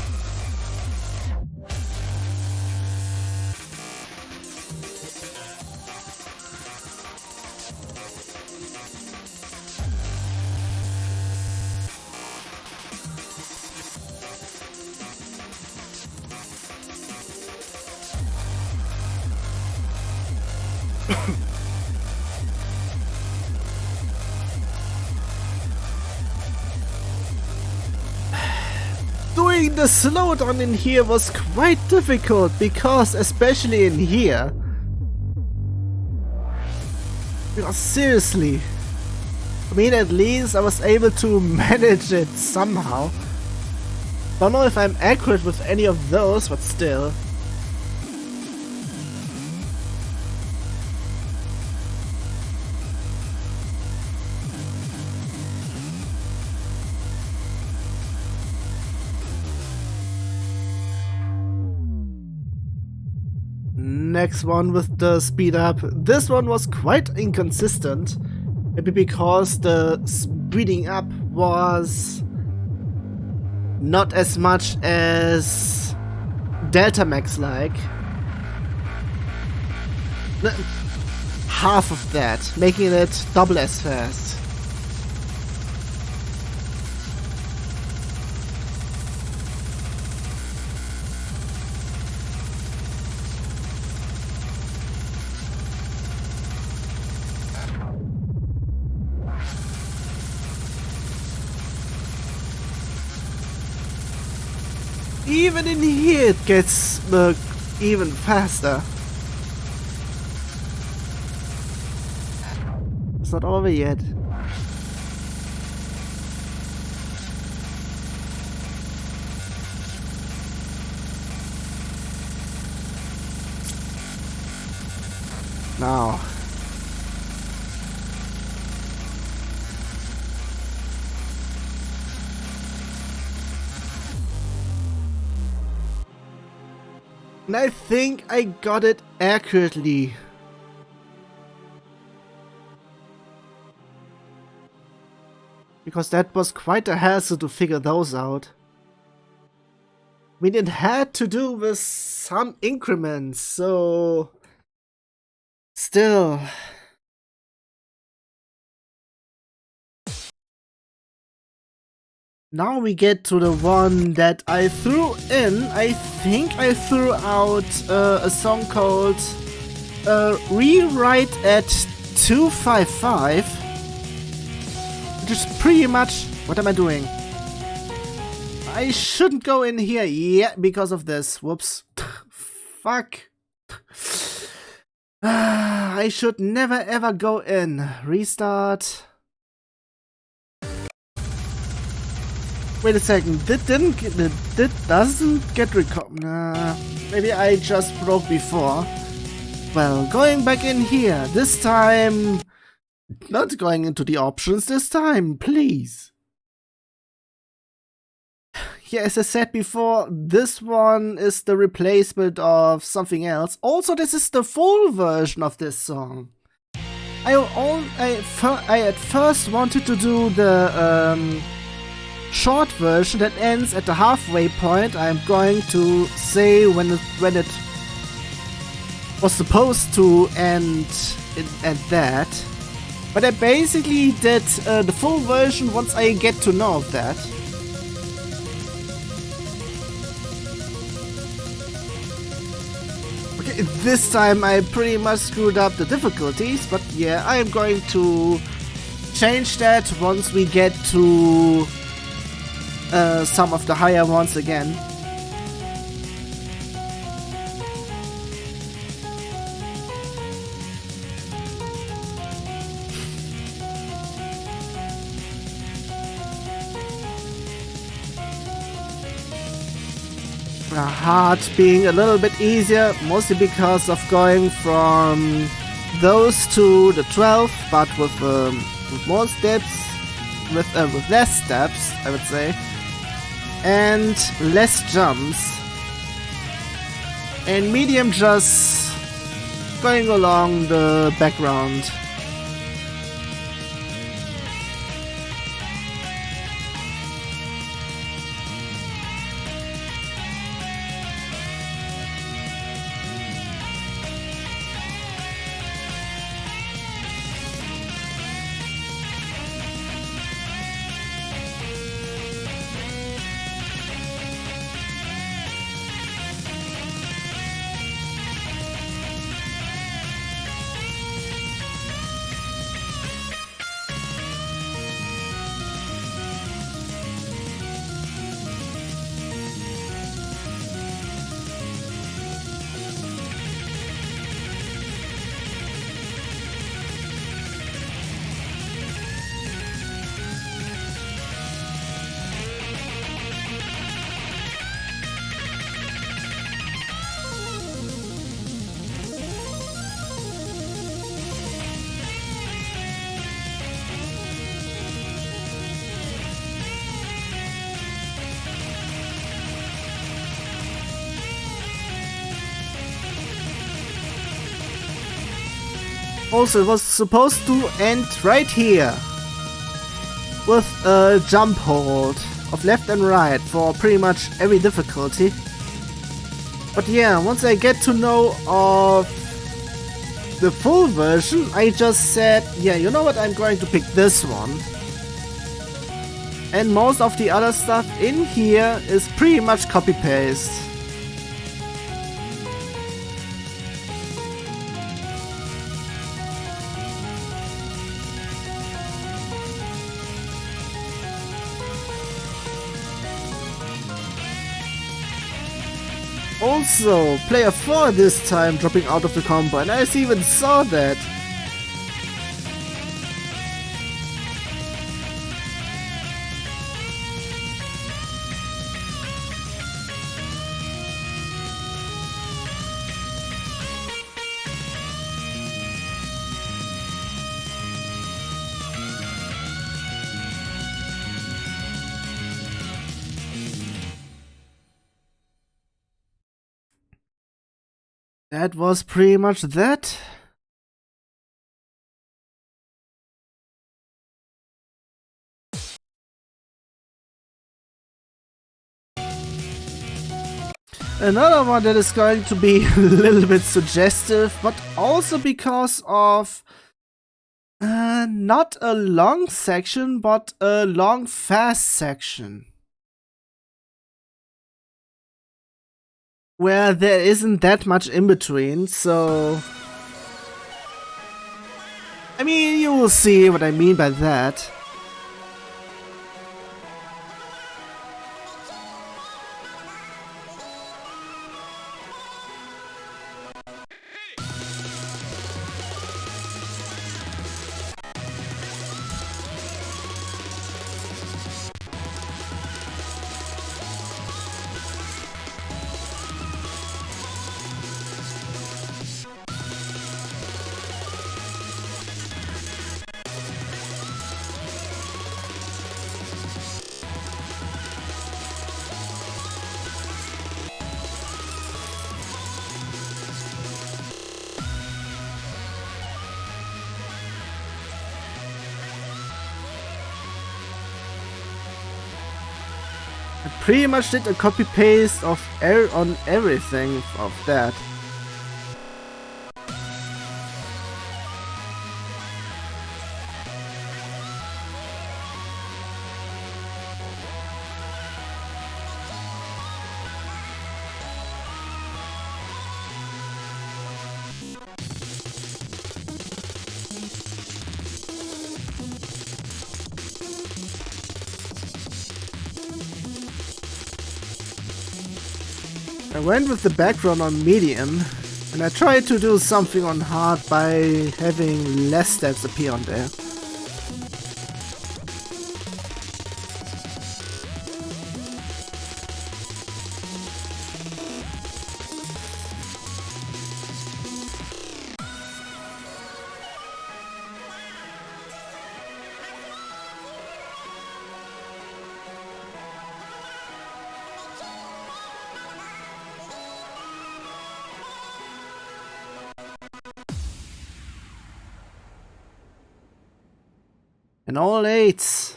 Doing the slowdown in here was quite difficult because, especially in here, seriously, I mean, at least I was able to manage it somehow. Don't know if I'm accurate with any of those, but still. Next one with the speed up. This one was quite inconsistent. Maybe because the speeding up was not as much as Delta Max like. Half of that, making it double as fast. Even in here it gets even faster. It's not over yet. Now. And I think I got it accurately. Because that was quite a hassle to figure those out. I mean, it had to do with some increments, so... Still... Now we get to the one that I threw in. I think I threw out a song called Rewrite at 255. Which is pretty much... What am I doing? I shouldn't go in here yet because of this. Whoops. Fuck. I should never ever go in. Restart. Wait a second, that doesn't get recorded. Maybe I just broke before. Well, going back in here, this time, not going into the options this time, please. Yeah, as I said before, this one is the replacement of something else. Also, this is the full version of this song. I at first wanted to do the short version that ends at the halfway point. I'm going to say when it was supposed to end at that. But I basically did the full version once I get to know of that. Okay, this time I pretty much screwed up the difficulties, but yeah, I am going to change that once we get to some of the higher ones again. The hard being a little bit easier, mostly because of going from those to the 12, but with more steps, with less steps, I would say. And less jumps, and medium just going along the background. Also, it was supposed to end right here with a jump hold of left and right for pretty much every difficulty. But yeah, once I get to know of the full version, I just said, yeah, you know what, I'm going to pick this one. And most of the other stuff in here is pretty much copy-paste. Also, player 4 this time dropping out of the combo, and I even saw that. That was pretty much that. Another one that is going to be a little bit suggestive, but also because of not a long section, but a long fast section. Where there isn't that much in between, so I mean, you will see what I mean by that. I pretty much did a copy paste of on everything of that. I went with the background on medium, and I tried to do something on hard by having less steps appear on there. And all eights.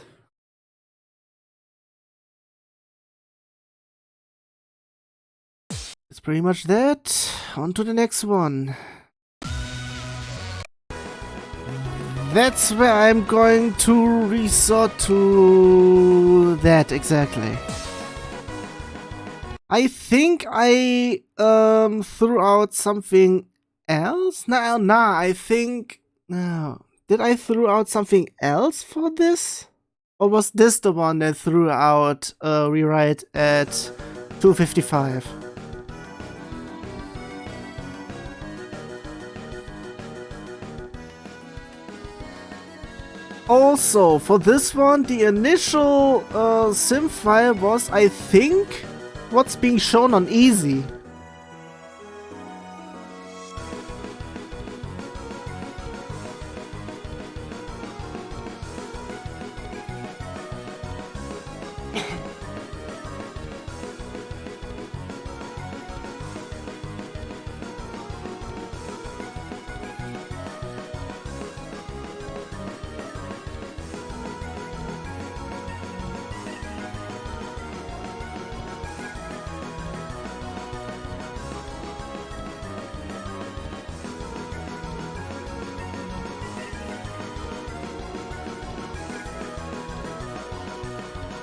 It's pretty much that. On to the next one. That's where I'm going to resort to that exactly. I think I threw out something else? Nah, I think no. Did I throw out something else for this? Or was this the one that threw out a rewrite at 255? Also, for this one, the initial sim file was, I think, what's being shown on easy.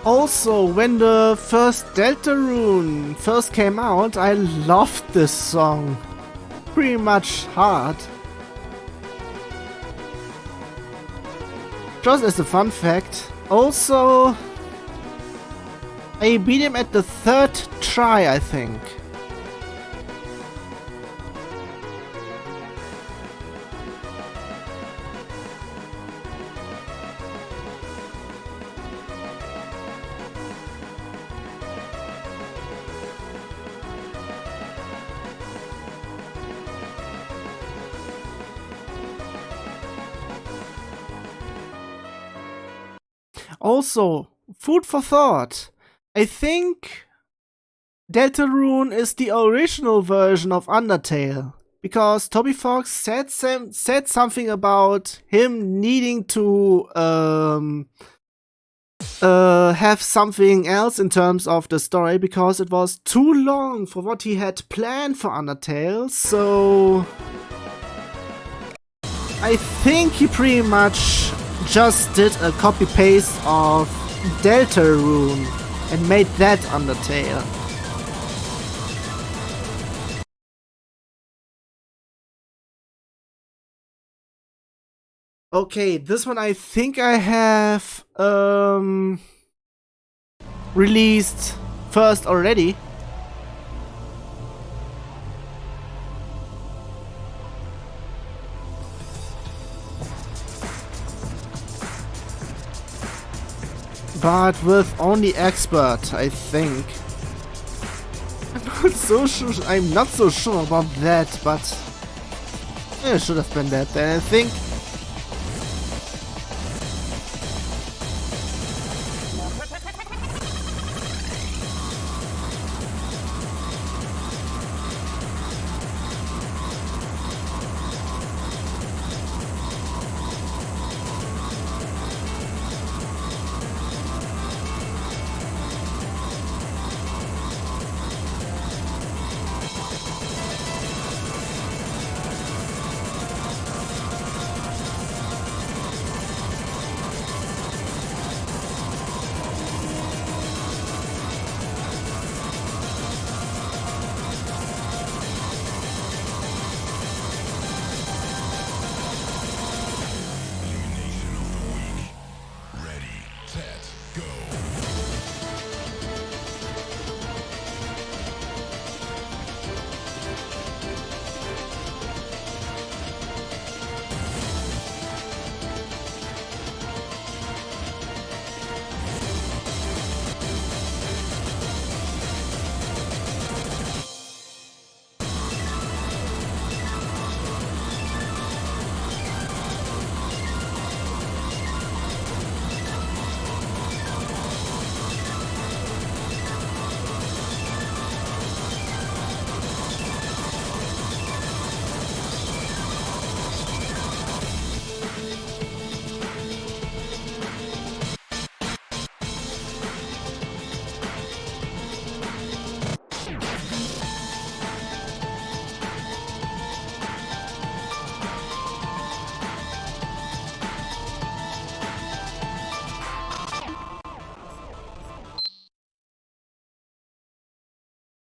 Also, when the first Deltarune first came out, I loved this song pretty much hard. Just as a fun fact, also I beat him at the 3rd try, I think. Also, food for thought. I think Deltarune is the original version of Undertale, because Toby Fox said something about him needing to have something else in terms of the story because it was too long for what he had planned for Undertale. So I think he pretty much just did a copy-paste of Deltarune and made that Undertale. Okay, this one I think I have released first already. But with only expert, I think. I'm not so sure about that, but it should have been that then, I think.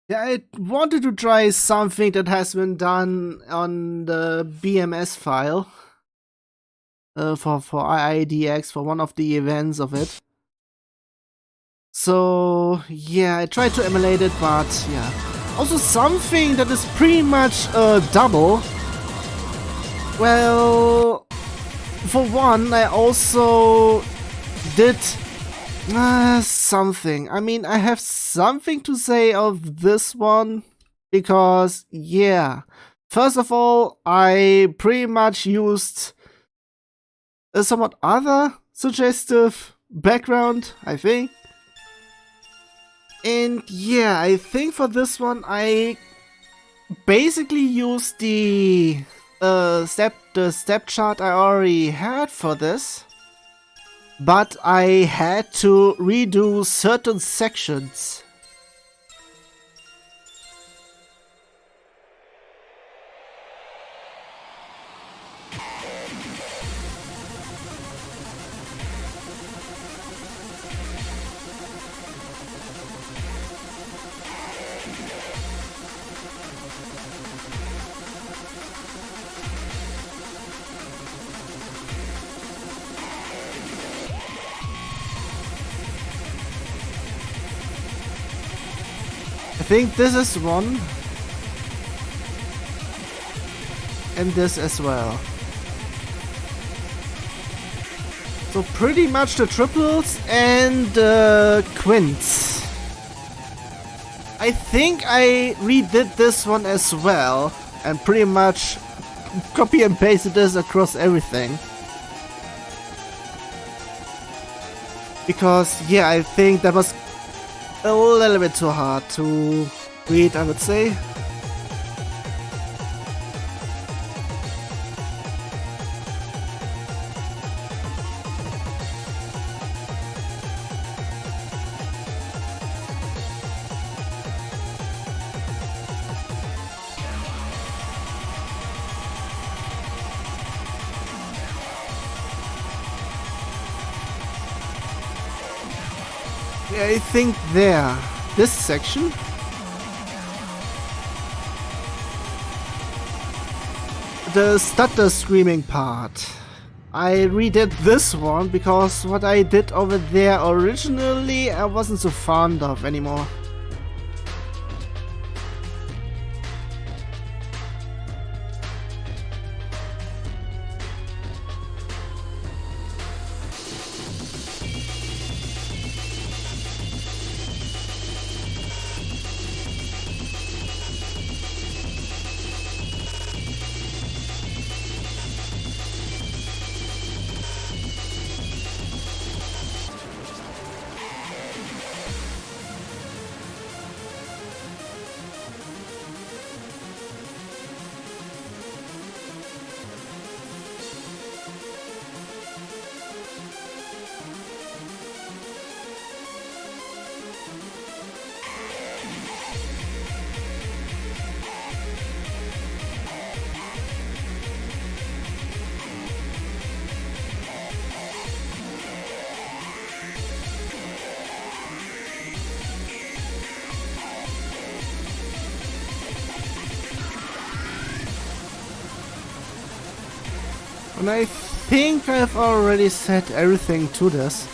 Yeah, I wanted to try something that has been done on the BMS file for IIDX for one of the events of it. So yeah, I tried to emulate it, but yeah. Also something that is pretty much a double. Well, for one, I also did something. I mean, I have something to say of this one because, yeah. First of all, I pretty much used a somewhat other suggestive background, I think. And yeah, I think for this one, I basically used the step chart I already had for this. But I had to redo certain sections. I think this is one. And this as well. So pretty much the triples and the quints. I think I redid this one as well and pretty much copy and pasted this across everything. Because yeah, I think that was a little bit too hard to read, I would say. Yeah, I think there, this section. The stutter screaming part. I redid this one because what I did over there originally I wasn't so fond of anymore. And I think I've already said everything to this.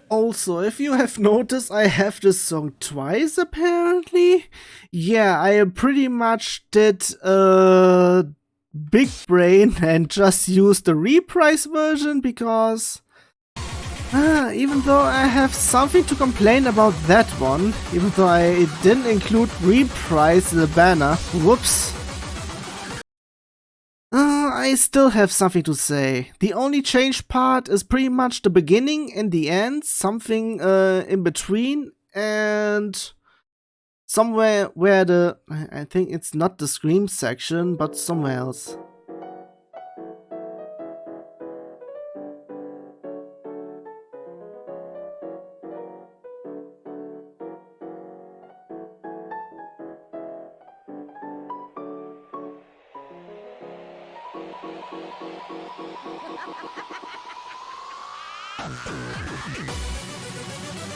Also, if you have noticed, I have this song twice apparently. Yeah, I pretty much did a big brain and just used the reprise version because even though I have something to complain about that one, even though I didn't include reprise in the banner, whoops. I still have something to say. The only change part is pretty much the beginning and the end, something in between, and somewhere where the, I think it's not the scream section, but somewhere else.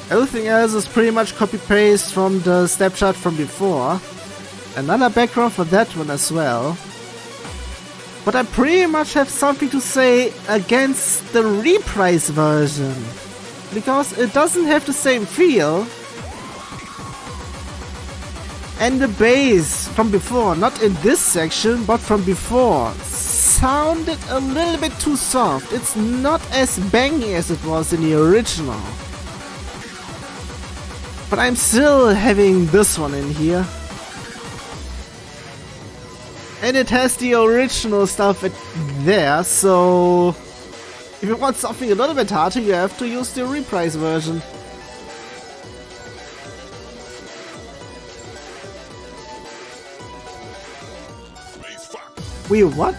Everything else is pretty much copy-paste from the step chart from before. Another background for that one as well. But I pretty much have something to say against the reprise version. Because it doesn't have the same feel. And the bass from before, not in this section, but from before, sounded a little bit too soft. It's not as bangy as it was in the original. But I'm still having this one in here. And it has the original stuff there, so if you want something a little bit harder, you have to use the reprise version. Wait, what?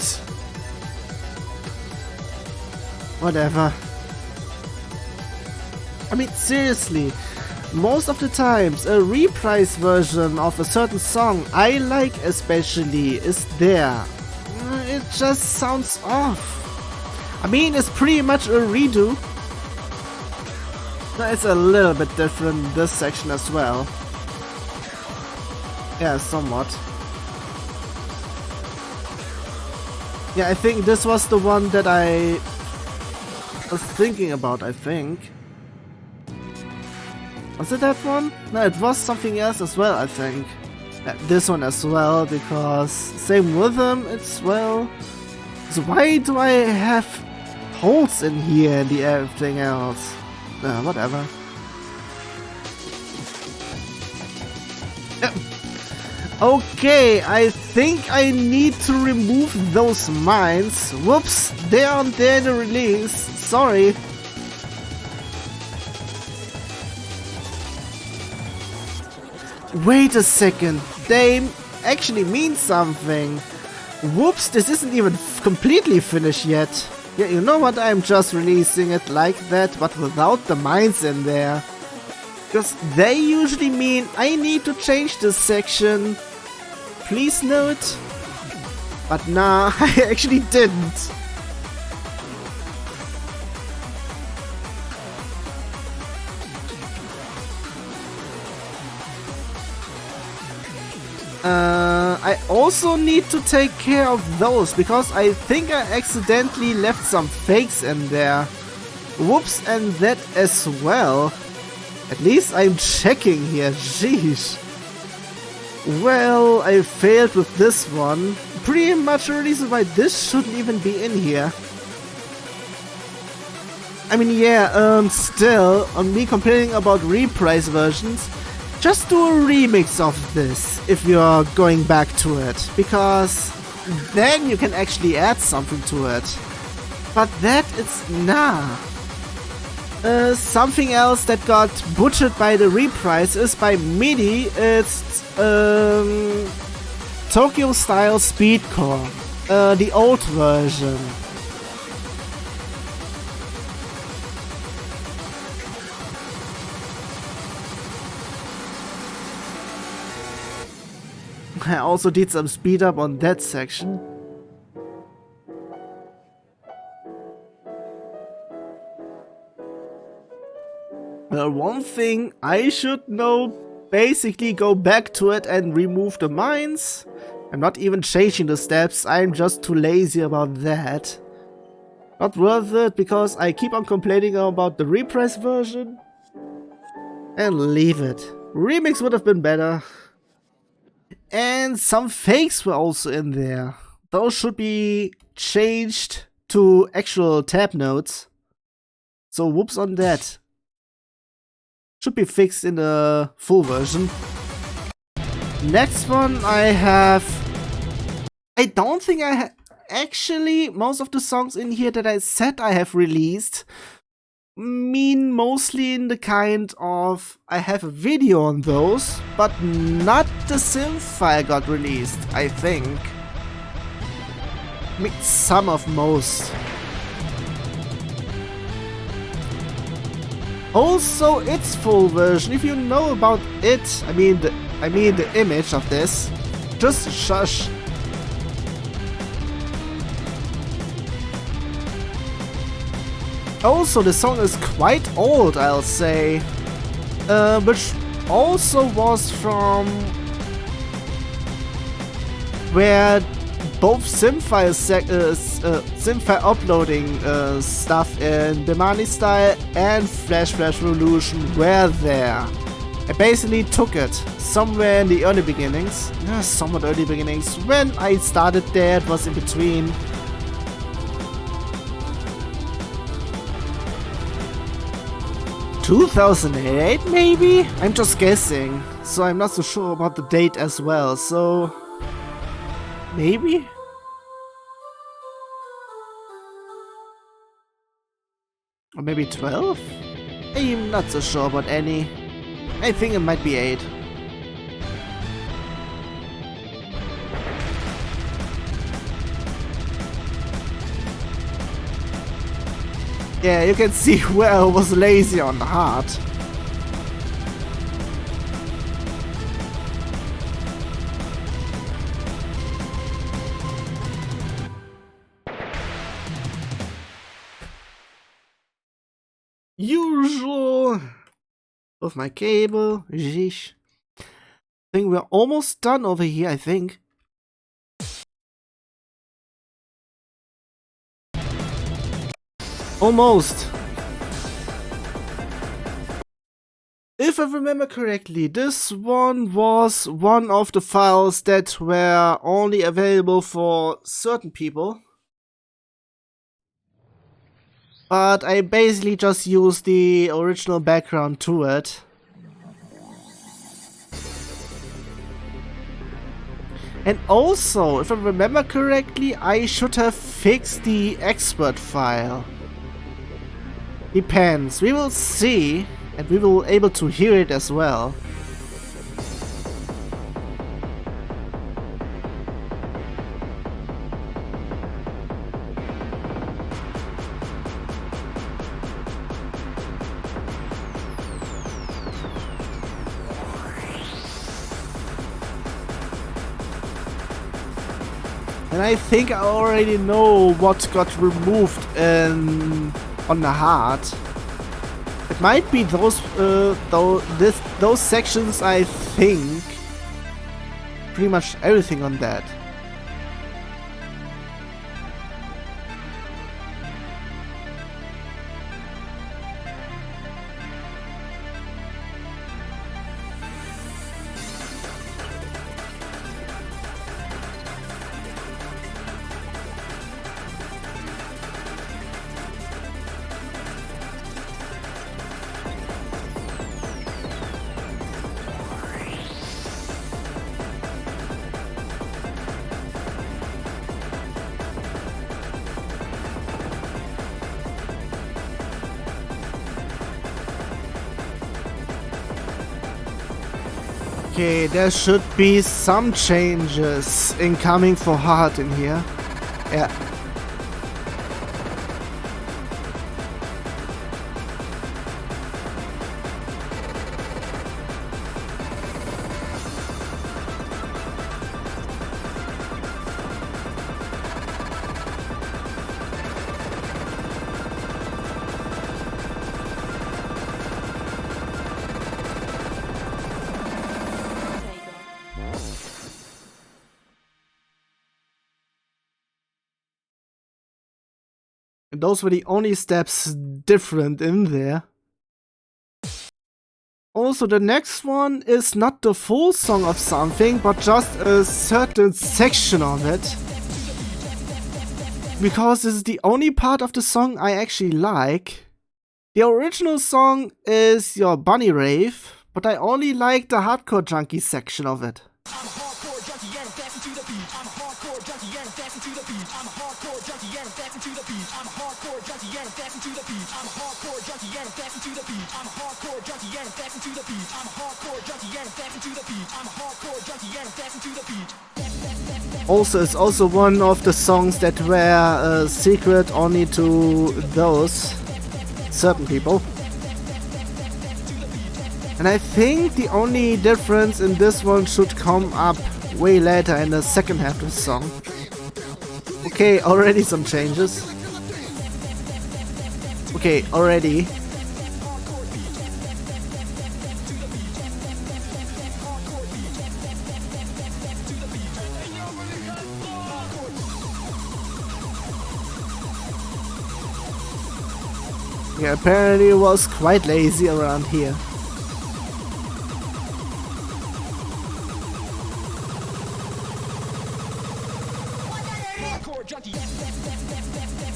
Whatever. I mean, seriously, most of the times a reprise version of a certain song I like especially is there. It just sounds off. I mean, it's pretty much a redo. It's a little bit different in this section as well. Yeah, somewhat. Yeah, I think this was the one that I was thinking about, I think. Was it that one? No, it was something else as well, I think. Yeah, this one as well, because same rhythm, it's well. So why do I have holes in here and everything else? Whatever. Yep. Okay, I think I need to remove those mines. Whoops, they aren't there to release. Sorry. Wait a second, they actually mean something. Whoops, this isn't even completely finished yet. Yeah, you know what, I'm just releasing it like that, but without the mines in there. Because they usually mean I need to change this section. Please note. But nah, I actually didn't. I also need to take care of those, because I think I accidentally left some fakes in there. Whoops, and that as well. At least I'm checking here, jeez. Well, I failed with this one. Pretty much a reason why this shouldn't even be in here. I mean, yeah, still, on me complaining about reprise versions, just do a remix of this if you're going back to it, because then you can actually add something to it. But that is nah. Something else that got butchered by the reprise is by MIDI. It's Tokyo style speedcore, the old version. I also did some speed up on that section. Well, one thing I should know, basically go back to it and remove the mines. I'm not even changing the steps, I'm just too lazy about that. Not worth it, because I keep on complaining about the reprise version. And leave it. Remix would have been better. And some fakes were also in there. Those should be changed to actual tab notes. So whoops on that. Should be fixed in the full version. Next one I have... I don't think I have... Actually, most of the songs in here that I said I have released mean mostly in the kind of I have a video on those, but not the synth file got released, I think. I mean, some of most. Also, its full version, if you know about it, I mean the image of this, just shush. Also, the song is quite old, I'll say, which also was from where both simfile uploading stuff in Bemani style and Flash Revolution were there. I basically took it somewhere in the early beginnings, somewhat early beginnings. When I started there, it was in between 2008 maybe? I'm just guessing, so I'm not so sure about the date as well, so maybe? Or maybe 12? I'm not so sure about any. I think it might be 8. Yeah, you can see where I was lazy on the heart. Usual with my cable. Sheesh. I think we're almost done over here, I think. Almost. If I remember correctly, this one was one of the files that were only available for certain people. But I basically just used the original background to it. And also, if I remember correctly, I should have fixed the expert file. Depends, we will see, and we will be able to hear it as well. And I think I already know what got removed on the heart. It might be those those sections. I think pretty much everything on that. Okay, there should be some changes incoming for heart in here. Yeah. And those were the only steps different in there. Also, the next one is not the full song of something, but just a certain section of it. Because this is the only part of the song I actually like. The original song is your bunny rave, but I only like the hardcore junkie section of it. Also, it's also one of the songs that were secret only to those certain people. And I think the only difference in this one should come up way later in the second half of the song. Okay, already some changes. Okay, already. Yeah, apparently it was quite lazy around here.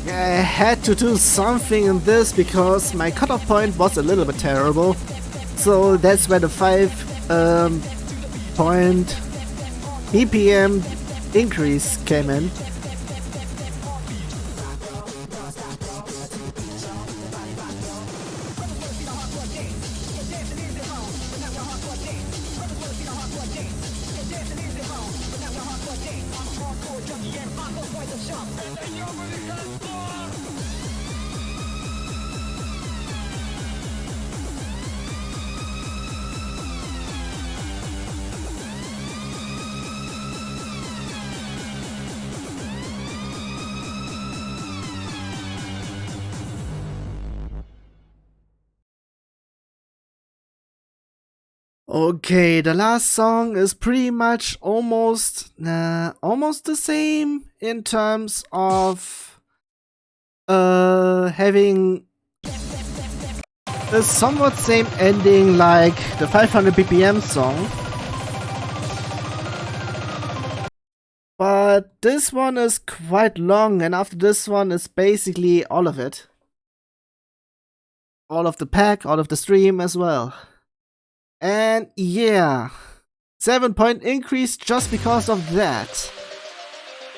Yeah, I had to do something in this because my cutoff point was a little bit terrible. So that's where the 5 point BPM increase came in. Okay, the last song is pretty much almost the same in terms of having a somewhat same ending like the 500 BPM song. But this one is quite long, and after this one is basically all of it. All of the pack, all of the stream as well. And yeah, 7 point increase just because of that.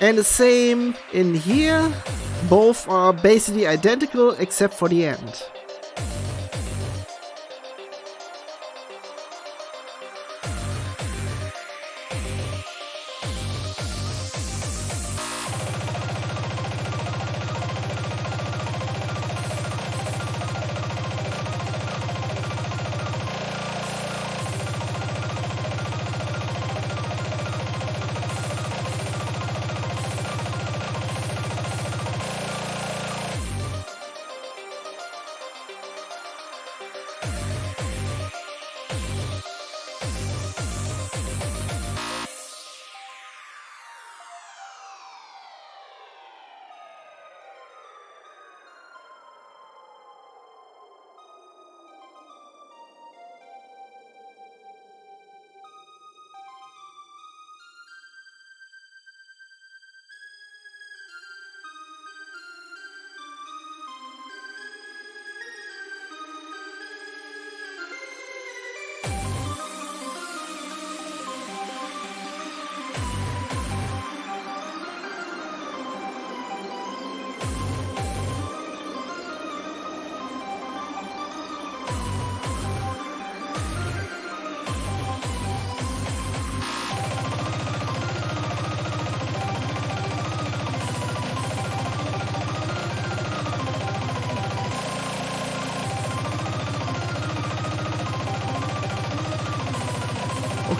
And the same in here, both are basically identical except for the end.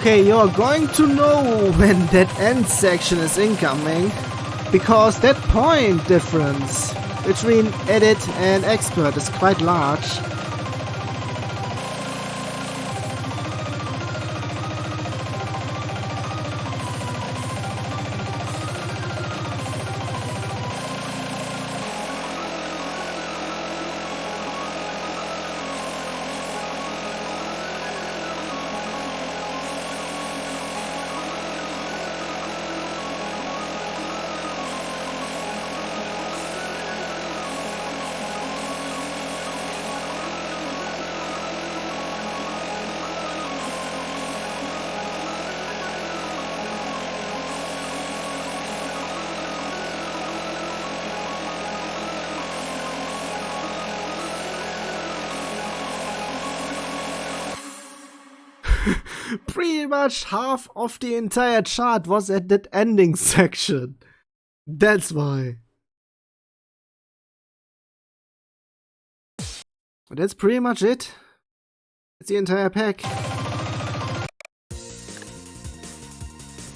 Okay, you're going to know when that end section is incoming, because that point difference between edit and expert is quite large. Pretty much half of the entire chart was at that ending section. That's why. That's pretty much it. It's the entire pack.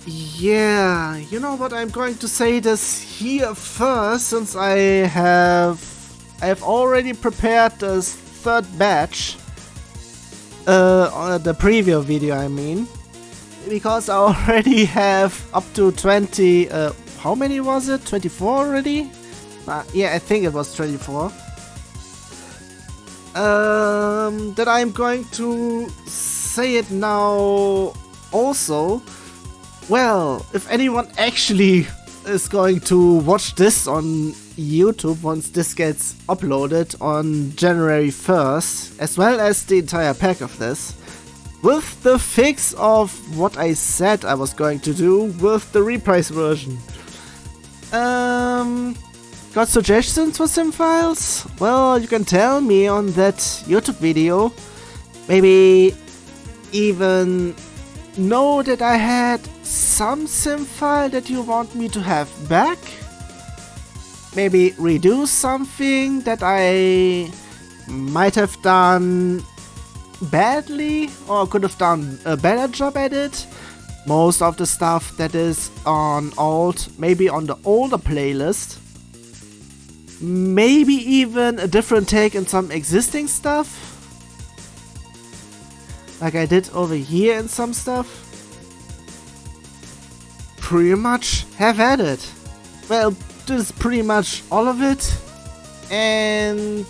Yeah, you know what, I'm going to say this here first, since I have already prepared this third batch. The preview video, I mean, because I already have up to 20, how many was it? 24 already? Yeah, I think it was 24. That I'm going to say it now also. Well, if anyone actually is going to watch this on YouTube once this gets uploaded on January 1st, as well as the entire pack of this, with the fix of what I said I was going to do with the reprise version. Got suggestions for simfiles? Well, you can tell me on that YouTube video. Maybe even know that I had some simfile that you want me to have back. Maybe redo something that I might have done badly or could have done a better job at it. Most of the stuff that is on maybe on the older playlist. Maybe even a different take in some existing stuff. Like I did over here in some stuff. Pretty much have at it. Well, this is pretty much all of it. And